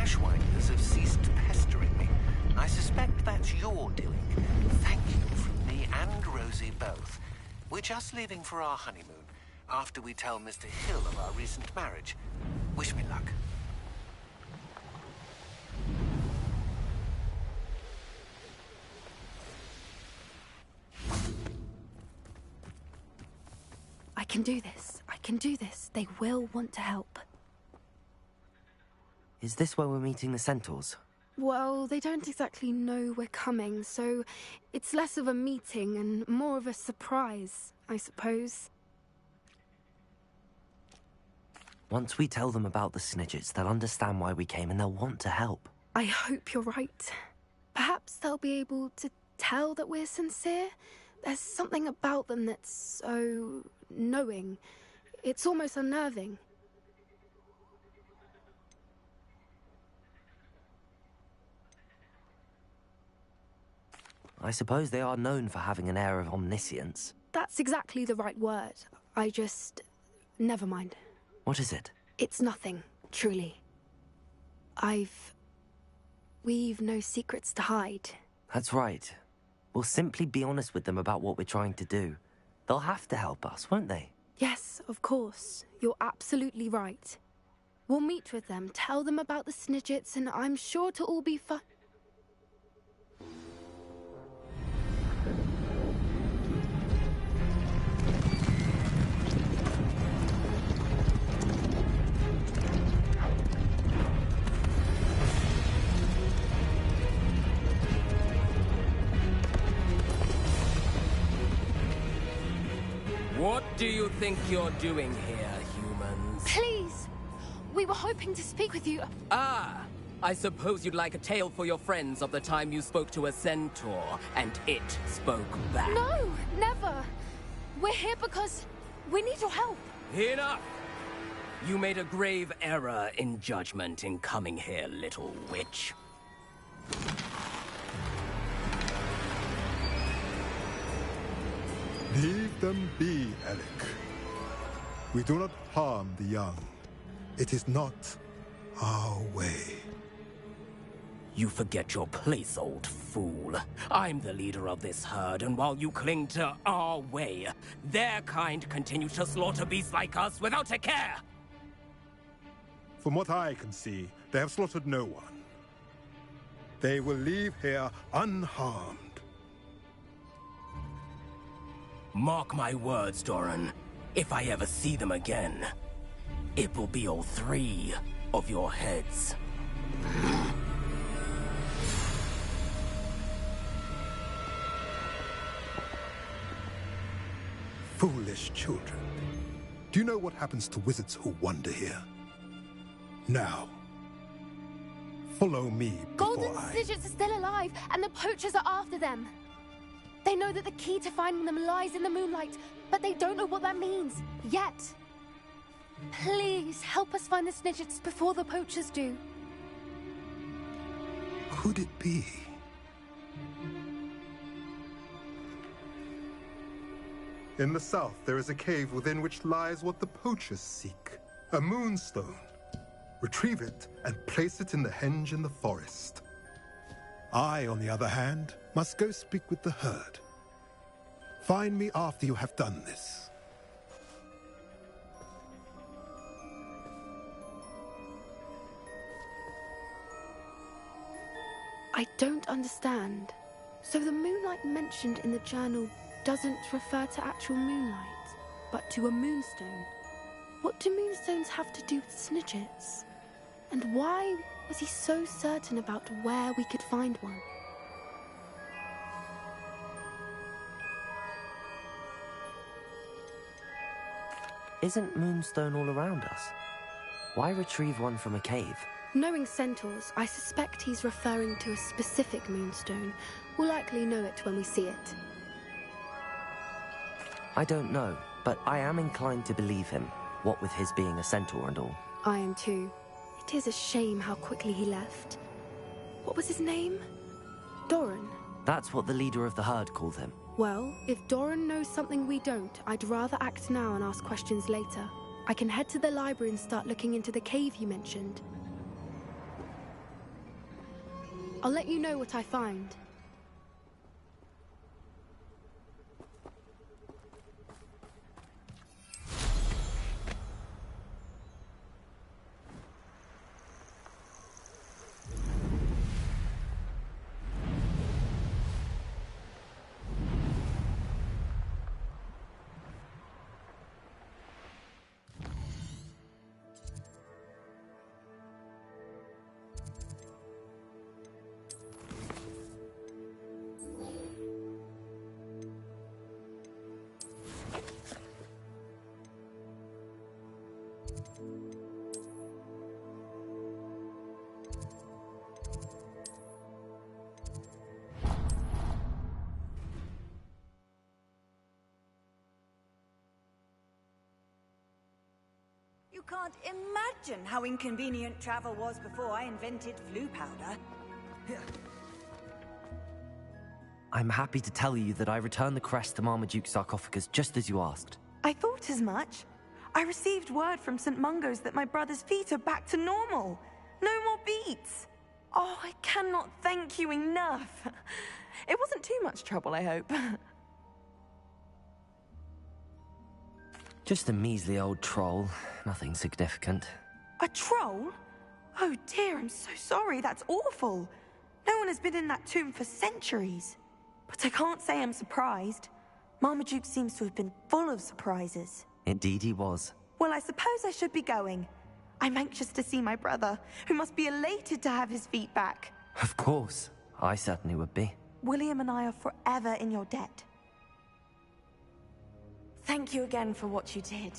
Speaker 2: Ashwinders have ceased pestering me. I suspect that's your doing. Thank you from me and Rosie both. We're just leaving for our honeymoon, after we tell Mr. Hill of our recent marriage. Wish me luck.
Speaker 6: I can do this. I can do this. They will want to help.
Speaker 1: Is this where we're meeting the Centaurs?
Speaker 6: Well, they don't exactly know we're coming, so it's less of a meeting and more of a surprise, I suppose.
Speaker 1: Once we tell them about the Snidgets, they'll understand why we came and they'll want to help.
Speaker 6: I hope you're right. Perhaps they'll be able to tell that we're sincere. There's something about them that's so knowing. It's almost unnerving.
Speaker 1: I suppose they are known for having an air of omniscience.
Speaker 6: That's exactly the right word. I just... never mind.
Speaker 1: What is it?
Speaker 6: It's nothing, truly. We've no secrets to hide.
Speaker 1: That's right. We'll simply be honest with them about what we're trying to do. They'll have to help us, won't they?
Speaker 6: Yes, of course. You're absolutely right. We'll meet with them, tell them about the Snidgets, and I'm sure to all be fine.
Speaker 12: What do you think you're doing here, humans?
Speaker 6: Please! We were hoping to speak with you.
Speaker 12: Ah! I suppose you'd like a tale for your friends of the time you spoke to a centaur, and it spoke back.
Speaker 6: No! Never! We're here because we need your help.
Speaker 12: Enough! You made a grave error in judgment in coming here, little witch.
Speaker 16: Leave them be, Alec. We do not harm the young. It is not our way.
Speaker 12: You forget your place, old fool. I'm the leader of this herd, and while you cling to our way, their kind continue to slaughter beasts like us without a care!
Speaker 16: From what I can see, they have slaughtered no one. They will leave here unharmed.
Speaker 12: Mark my words, Doran. If I ever see them again, it will be all 3 of your heads.
Speaker 16: Foolish children. Do you know what happens to wizards who wander here? Now, follow me before
Speaker 6: Golden Snidgets are still alive, and the poachers are after them. They know that the key to finding them lies in the moonlight, but they don't know what that means, yet. Please, help us find the Snidgets before the poachers do.
Speaker 16: could it be? In the south, there is a cave within which lies what the poachers seek. A moonstone. Retrieve it and place it in the henge in the forest. I, on the other hand, must go speak with the herd. Find me after you have done this.
Speaker 17: I don't understand. So the moonlight mentioned in the journal doesn't refer to actual moonlight, but to a moonstone. What do moonstones have to do with snitchets? And why was he so certain about where we could find one?
Speaker 1: Isn't moonstone all around us? Why retrieve one from a cave?
Speaker 17: Knowing centaurs, I suspect he's referring to a specific moonstone. We'll likely know it when we see it.
Speaker 1: I don't know, but I am inclined to believe him, what with his being a centaur and all.
Speaker 17: I am too. It is a shame how quickly he left. What was his name? Doran.
Speaker 1: That's what the leader of the herd called him.
Speaker 17: Well, if Doran knows something we don't, I'd rather act now and ask questions later. I can head to the library and start looking into the cave you mentioned. I'll let you know what I find.
Speaker 15: You can't imagine how inconvenient travel was before I invented flu powder.
Speaker 1: I'm happy to tell you that I returned the crest to Marmaduke's sarcophagus just as you asked.
Speaker 8: I thought as much. I received word from St. Mungo's that my brother's feet are back to normal. No more beats. Oh, I cannot thank you enough. It wasn't too much trouble, I hope.
Speaker 1: Just a measly old troll. Nothing significant.
Speaker 8: A troll? Oh dear, I'm so sorry. That's awful. No one has been in that tomb for centuries. But I can't say I'm surprised. Marmaduke seems to have been full of surprises.
Speaker 1: Indeed he was.
Speaker 8: Well, I suppose I should be going. I'm anxious to see my brother, who must be elated to have his feet back.
Speaker 1: Of course. I certainly would be.
Speaker 8: William and I are forever in your debt. Thank you again for what you did.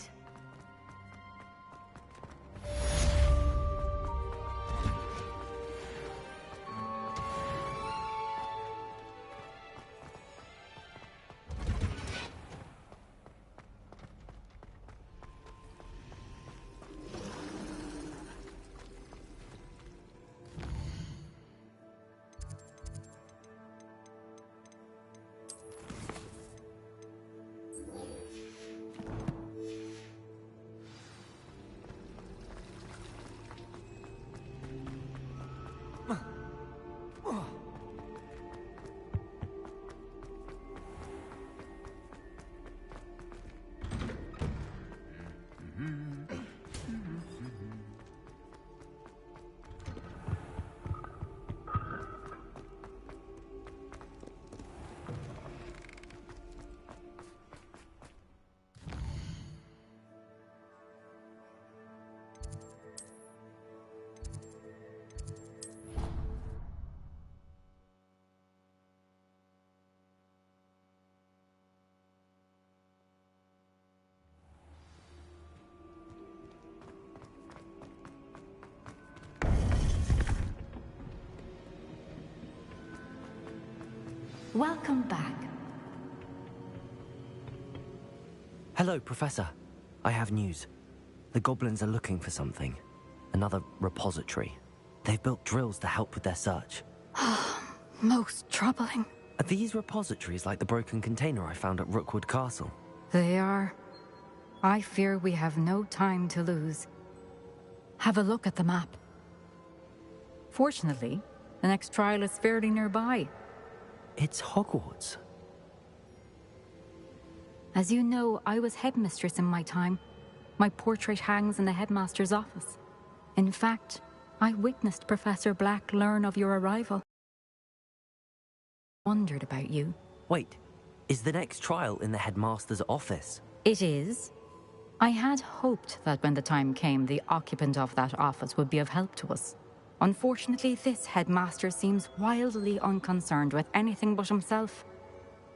Speaker 18: Welcome back.
Speaker 1: Hello, Professor. I have news. The goblins are looking for something. Another repository. They've built drills to help with their search.
Speaker 18: Most troubling.
Speaker 1: Are these repositories like the broken container I found at Rookwood Castle?
Speaker 18: They are. I fear we have no time to lose. Have a look at the map. Fortunately, the next trial is fairly nearby.
Speaker 1: It's Hogwarts.
Speaker 18: As you know, I was headmistress in my time. My portrait hangs in the headmaster's office. In fact, I witnessed Professor Black learn of your arrival. Wondered about you.
Speaker 1: Wait, is the next trial in the headmaster's office?
Speaker 18: It is. I had hoped that when the time came, the occupant of that office would be of help to us. Unfortunately, this headmaster seems wildly unconcerned with anything but himself.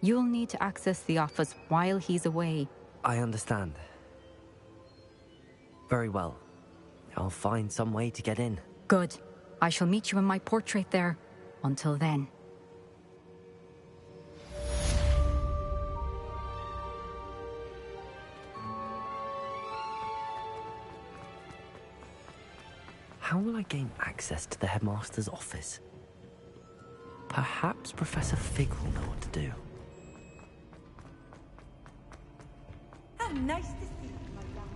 Speaker 18: You'll need to access the office while he's away.
Speaker 1: I understand. Very well. I'll find some way to get in.
Speaker 18: Good. I shall meet you in my portrait there. Until then.
Speaker 1: How will I gain access to the headmaster's office? Perhaps Professor Fig will know what to do.
Speaker 8: How nice to see you, my young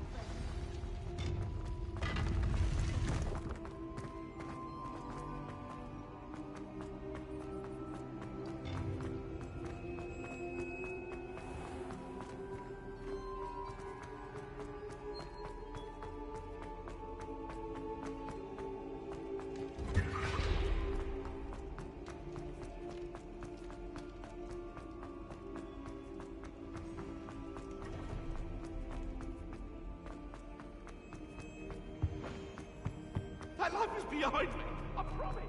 Speaker 11: That life is behind me, I promise.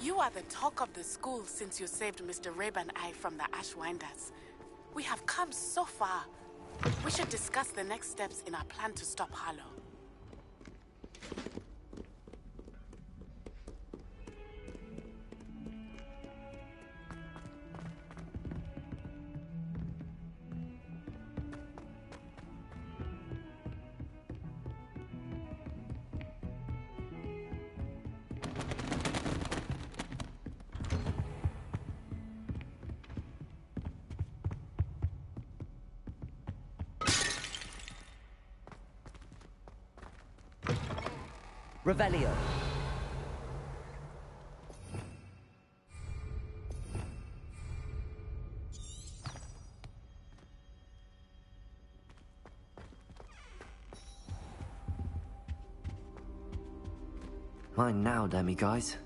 Speaker 3: You are the talk of the school since you saved Mr. Rib and I from the Ashwinders. We have come so far. We should discuss the next steps in our plan to stop Harlow.
Speaker 1: Revelio. Mine now, demiguys.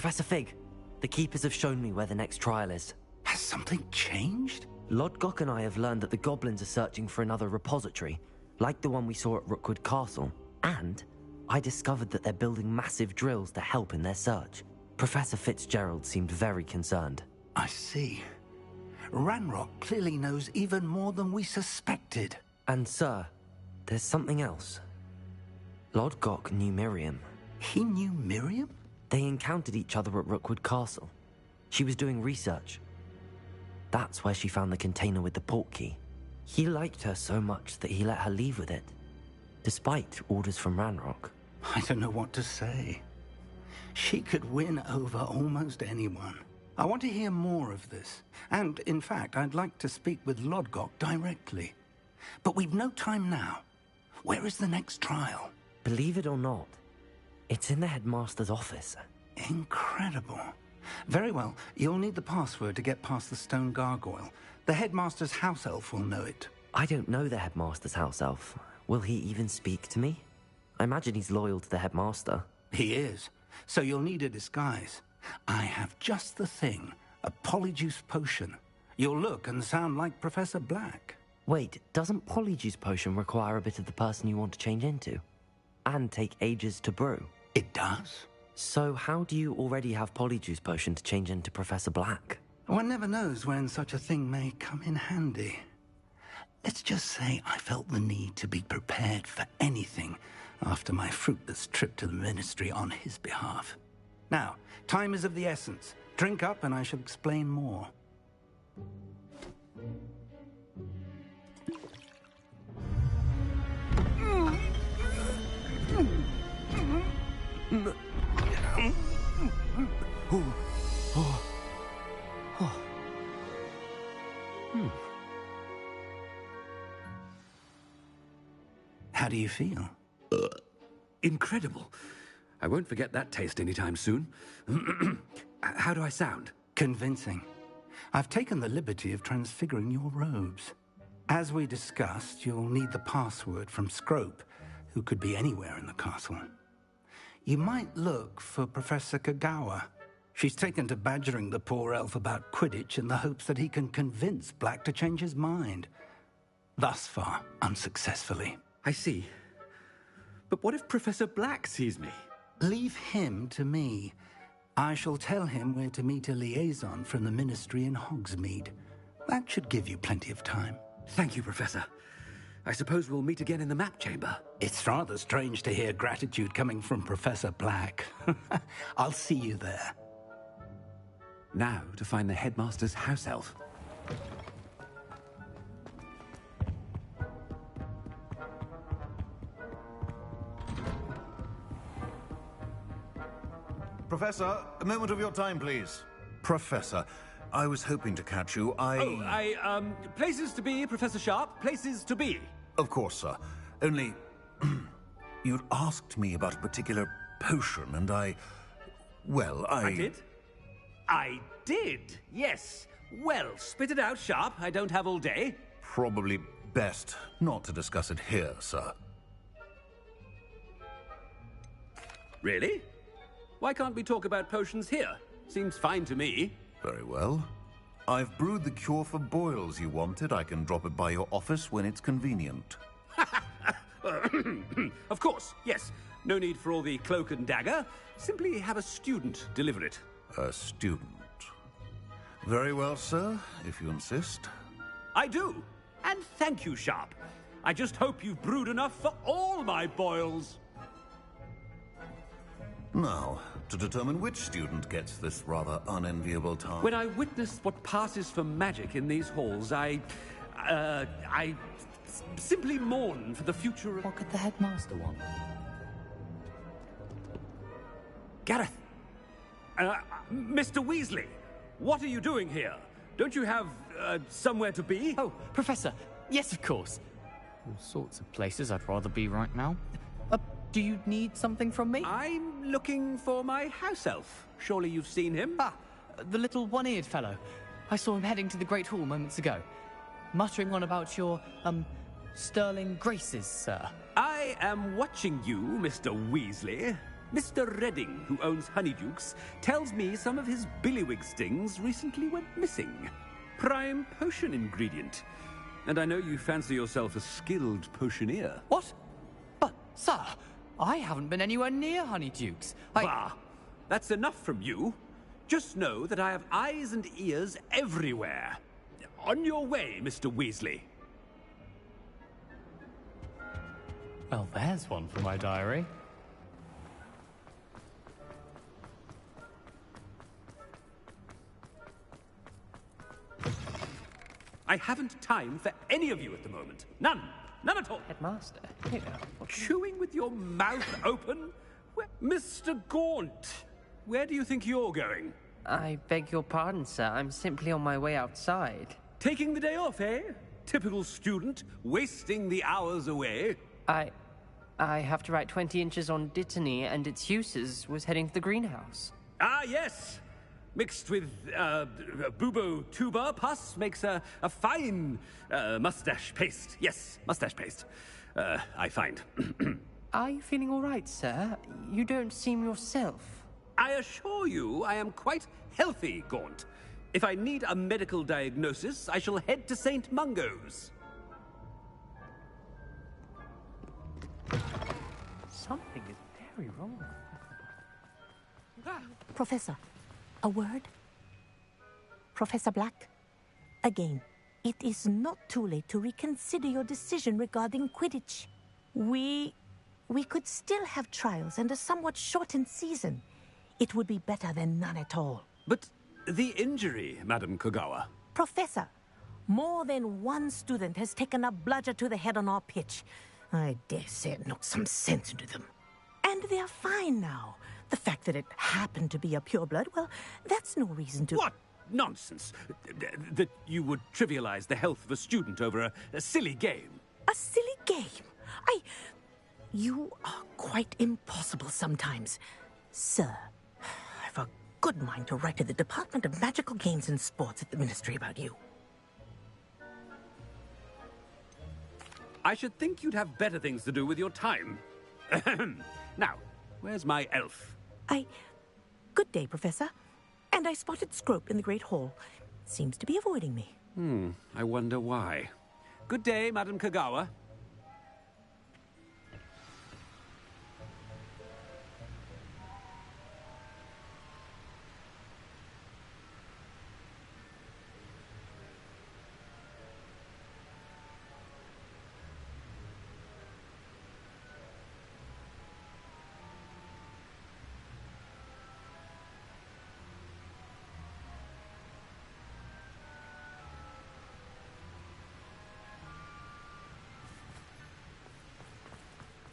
Speaker 1: Professor Fig, the Keepers have shown me where the next trial is.
Speaker 19: Has something changed?
Speaker 1: Lodgok and I have learned that the goblins are searching for another repository, like the one we saw at Rookwood Castle. And I discovered that they're building massive drills to help in their search. Professor Fitzgerald seemed very concerned.
Speaker 19: I see. Ranrock clearly knows even more than we suspected.
Speaker 1: And sir, there's something else. Lodgok knew Miriam.
Speaker 19: He knew Miriam?
Speaker 1: They encountered each other at Rookwood Castle. She was doing research. That's where she found the container with the portkey. He liked her so much that he let her leave with it, despite orders from Ranrock.
Speaker 19: I don't know what to say. She could win over almost anyone. I want to hear more of this. And, in fact, I'd like to speak with Lodgok directly. But we've no time now. Where is the next trial?
Speaker 1: Believe it or not, it's in the headmaster's office.
Speaker 19: Incredible. Very well. You'll need the password to get past the stone gargoyle. The headmaster's house elf will know it.
Speaker 1: I don't know the headmaster's house elf. Will he even speak to me? I imagine he's loyal to the headmaster.
Speaker 19: He is. So you'll need a disguise. I have just the thing. A polyjuice potion. You'll look and sound like Professor Black.
Speaker 1: Wait, doesn't polyjuice potion require a bit of the person you want to change into? And take ages to brew?
Speaker 19: It does.
Speaker 1: So how do you already have polyjuice potion to change into Professor Black?
Speaker 19: One never knows when such a thing may come in handy. Let's just say I felt the need to be prepared for anything after my fruitless trip to the ministry on his behalf. Now, time is of the essence. Drink up and I shall explain more. How do you feel?
Speaker 20: Incredible. I won't forget that taste anytime soon. How do I sound?
Speaker 19: Convincing. I've taken the liberty of transfiguring your robes. As we discussed, you'll need the password from Scrope, who could be anywhere in the castle. You might look for Professor Kagawa. She's taken to badgering the poor elf about Quidditch in the hopes that he can convince Black to change his mind. Thus far, unsuccessfully.
Speaker 20: I see. But what if Professor Black sees me?
Speaker 19: Leave him to me. I shall tell him where to meet a liaison from the ministry in Hogsmeade. That should give you plenty of time.
Speaker 20: Thank you, Professor. I suppose we'll meet again in the map chamber.
Speaker 19: It's rather strange to hear gratitude coming from Professor Black. I'll see you there.
Speaker 20: Now to find the headmaster's house elf.
Speaker 21: Professor, a moment of your time, please. Professor, I was hoping to catch you.
Speaker 20: Places to be, Professor Sharp. Places to be.
Speaker 21: Of course, sir. Only, you'd asked me about a particular potion, and I
Speaker 20: did? I did, yes. Well, spit it out, Sharp. I don't have all day.
Speaker 21: Probably best not to discuss it here, sir.
Speaker 20: Really? Why can't we talk about potions here? Seems fine to me.
Speaker 21: Very well. I've brewed the cure for boils you wanted. I can drop it by your office when it's convenient.
Speaker 20: Of course, yes. No need for all the cloak and dagger. Simply have a student deliver it.
Speaker 21: A student. Very well, sir, if you insist.
Speaker 20: I do. And thank you, Sharp. I just hope you've brewed enough for all my boils.
Speaker 21: Now, to determine which student gets this rather unenviable task.
Speaker 20: When I witness what passes for magic in these halls, I simply mourn for the future of...
Speaker 1: What could the headmaster want?
Speaker 20: Gareth! Mr. Weasley! What are you doing here? Don't you have, somewhere to be?
Speaker 7: Oh, Professor, yes, of course. All sorts of places I'd rather be right now. Do you need something from me?
Speaker 20: I'm looking for my house elf. Surely you've seen him?
Speaker 7: Ah, the little one-eared fellow. I saw him heading to the Great Hall moments ago, muttering on about your, sterling graces, sir.
Speaker 20: I am watching you, Mr. Weasley. Mr. Redding, who owns Honeydukes, tells me some of his billywig stings recently went missing. Prime potion ingredient. And I know you fancy yourself a skilled potioneer.
Speaker 7: What? But, sir, I haven't been anywhere near Honeydukes.
Speaker 20: Bah! That's enough from you. Just know that I have eyes and ears everywhere. On your way, Mr. Weasley.
Speaker 7: Well, there's one for my diary.
Speaker 20: I haven't time for any of you at the moment. None. None at all.
Speaker 7: Headmaster,
Speaker 20: Chewing with your mouth open? Mr. Gaunt, where do you think you're going?
Speaker 22: I beg your pardon, sir. I'm simply on my way outside.
Speaker 20: Taking the day off, eh? Typical student, wasting the hours away.
Speaker 5: I have to write 20 inches on Dittany and its uses was heading to the greenhouse.
Speaker 20: Ah, yes! Mixed with bubo tuber pus makes a fine mustache paste. Yes, mustache paste. I find.
Speaker 5: Are you feeling all right, sir? You don't seem yourself.
Speaker 20: I assure you I am quite healthy, Gaunt. If I need a medical diagnosis, I shall head to St. Mungo's.
Speaker 5: Something is very wrong.
Speaker 22: Professor, a word? Professor Black, again, it is not too late to reconsider your decision regarding Quidditch. We could still have trials and a somewhat shortened season. It would be better than none at all.
Speaker 20: But the injury, Madam Kogawa.
Speaker 22: Professor, more than one student has taken a bludger to the head on our pitch. I dare say it knocked some sense into them. And they're fine now. The fact that it happened to be a pureblood, well, that's no reason to...
Speaker 20: What nonsense! That you would trivialize the health of a student over a silly game.
Speaker 22: A silly game? You are quite impossible sometimes. Sir, I've a good mind to write to the Department of Magical Games and Sports at the Ministry about you.
Speaker 20: I should think you'd have better things to do with your time. Now, where's my elf?
Speaker 22: Good day, Professor. And I spotted Scrope in the Great Hall. Seems to be avoiding me.
Speaker 20: I wonder why. Good day, Madam Kogawa.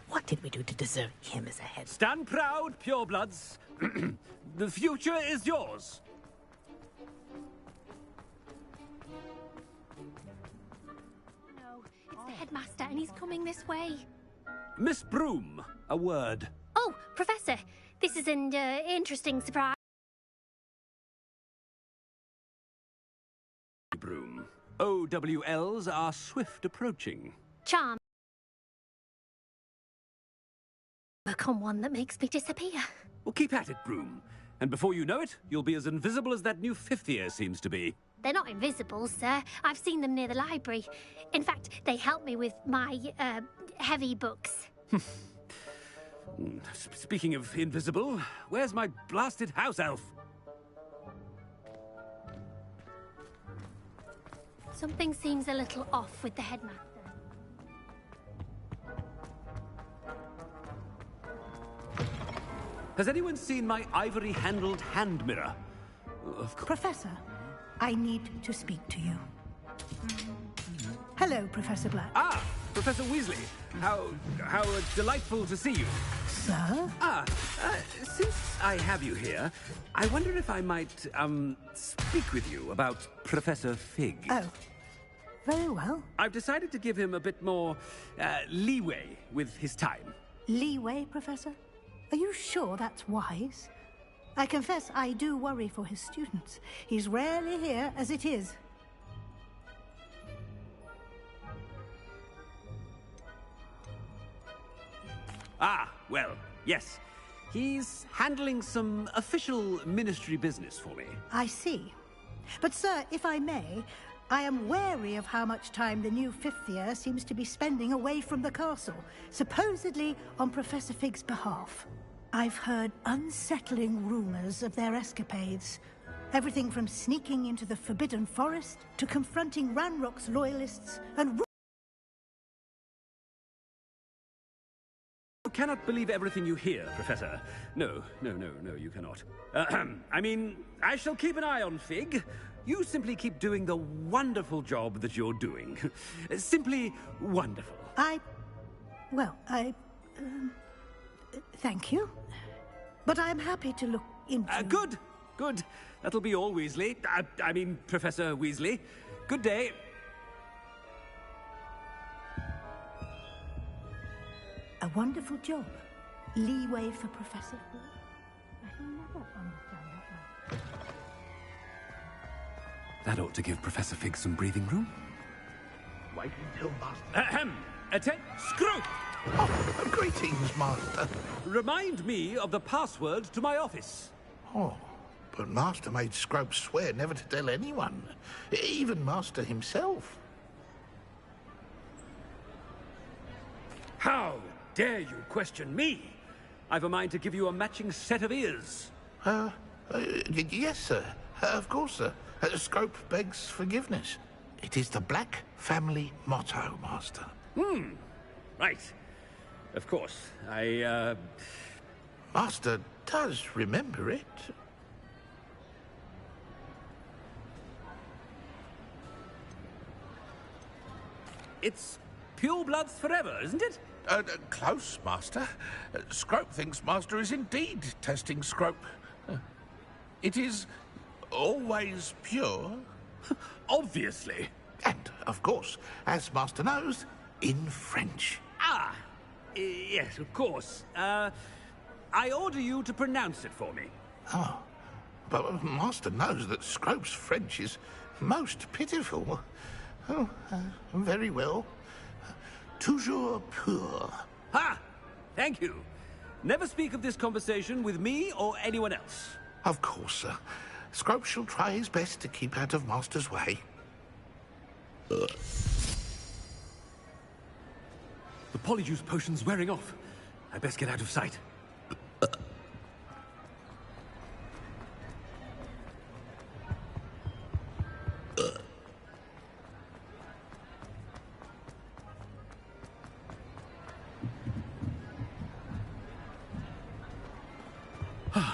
Speaker 22: What did we do to deserve him as a head?
Speaker 20: Stand proud, purebloods. The future is yours.
Speaker 9: No, it's the headmaster and he's coming this way.
Speaker 20: Miss Broom, a word.
Speaker 9: Oh, Professor, this is an interesting surprise.
Speaker 20: Broom. OWLs are swift approaching.
Speaker 9: Charm. Work on one that makes me disappear.
Speaker 20: Well, keep at it, Broom. And before you know it, you'll be as invisible as that new fifth year seems to be.
Speaker 9: They're not invisible, sir. I've seen them near the library. In fact, they help me with my, heavy books.
Speaker 20: Speaking of invisible, where's my blasted house elf?
Speaker 9: Something seems a little off with the headmaster.
Speaker 20: Has anyone seen my ivory-handled hand mirror? Of course.
Speaker 23: Professor, I need to speak to you. Hello, Professor Black.
Speaker 20: Ah, Professor Weasley. How delightful to see you.
Speaker 23: Sir?
Speaker 20: Since I have you here, I wonder if I might, speak with you about Professor Fig.
Speaker 23: Oh, very well.
Speaker 20: I've decided to give him a bit more, leeway with his time.
Speaker 23: Leeway, Professor? Are you sure that's wise? I confess I do worry for his students. He's rarely here as it is.
Speaker 20: Ah, well, yes. He's handling some official ministry business for me.
Speaker 23: I see. But, sir, if I may, I am wary of how much time the new fifth year seems to be spending away from the castle, supposedly on Professor Fig's behalf. I've heard unsettling rumors of their escapades. Everything from sneaking into the Forbidden Forest to confronting Ranrock's loyalists and...
Speaker 20: You cannot believe everything you hear, Professor. No, you cannot. I mean, I shall keep an eye on Fig. You simply keep doing the wonderful job that you're doing. Simply wonderful.
Speaker 23: Thank you. But I'm happy to look into...
Speaker 20: Good. That'll be all, Weasley. I mean, Professor Weasley. Good day.
Speaker 23: Wonderful job. Leeway for Professor Fig. I shall never understand that one.
Speaker 20: That ought to give Professor Fig some breathing room.
Speaker 11: Wait until Master...
Speaker 20: Ahem! Attend... Screw!
Speaker 11: Oh, greetings, Master.
Speaker 20: Remind me of the password to my office.
Speaker 11: Oh, but Master made Scrope swear never to tell anyone. Even Master himself.
Speaker 20: How dare you question me? I've a mind to give you a matching set of ears.
Speaker 11: Yes, sir. Of course, sir. Scrope begs forgiveness. It is the Black family motto, Master.
Speaker 20: Right. Of course.
Speaker 11: Master does remember it.
Speaker 20: It's pure bloods forever, isn't it?
Speaker 11: Close, Master. Scrope thinks Master is indeed testing Scrope. It is always pure.
Speaker 20: Obviously.
Speaker 11: And, of course, as Master knows, in French.
Speaker 20: Ah! Yes, of course. I order you to pronounce it for me.
Speaker 11: Oh. But Master knows that Scrope's French is most pitiful. Oh, very well. Toujours pur.
Speaker 20: Ha! Thank you. Never speak of this conversation with me or anyone else.
Speaker 11: Of course, sir. Scrope shall try his best to keep out of Master's way.
Speaker 20: The polyjuice potion's wearing off. I best get out of sight.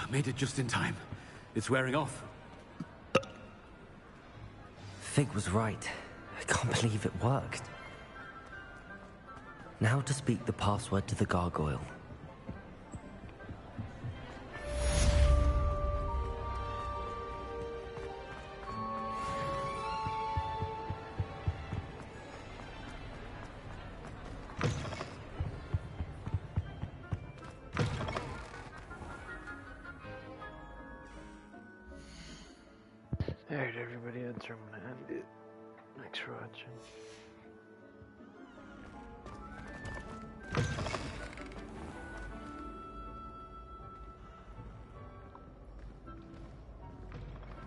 Speaker 20: Made it just in time. It's wearing off.
Speaker 1: Fig was right. I can't believe it worked. Now to speak the password to the gargoyle.
Speaker 4: Alright, everybody, that's where I'm gonna end it. Thanks for watching.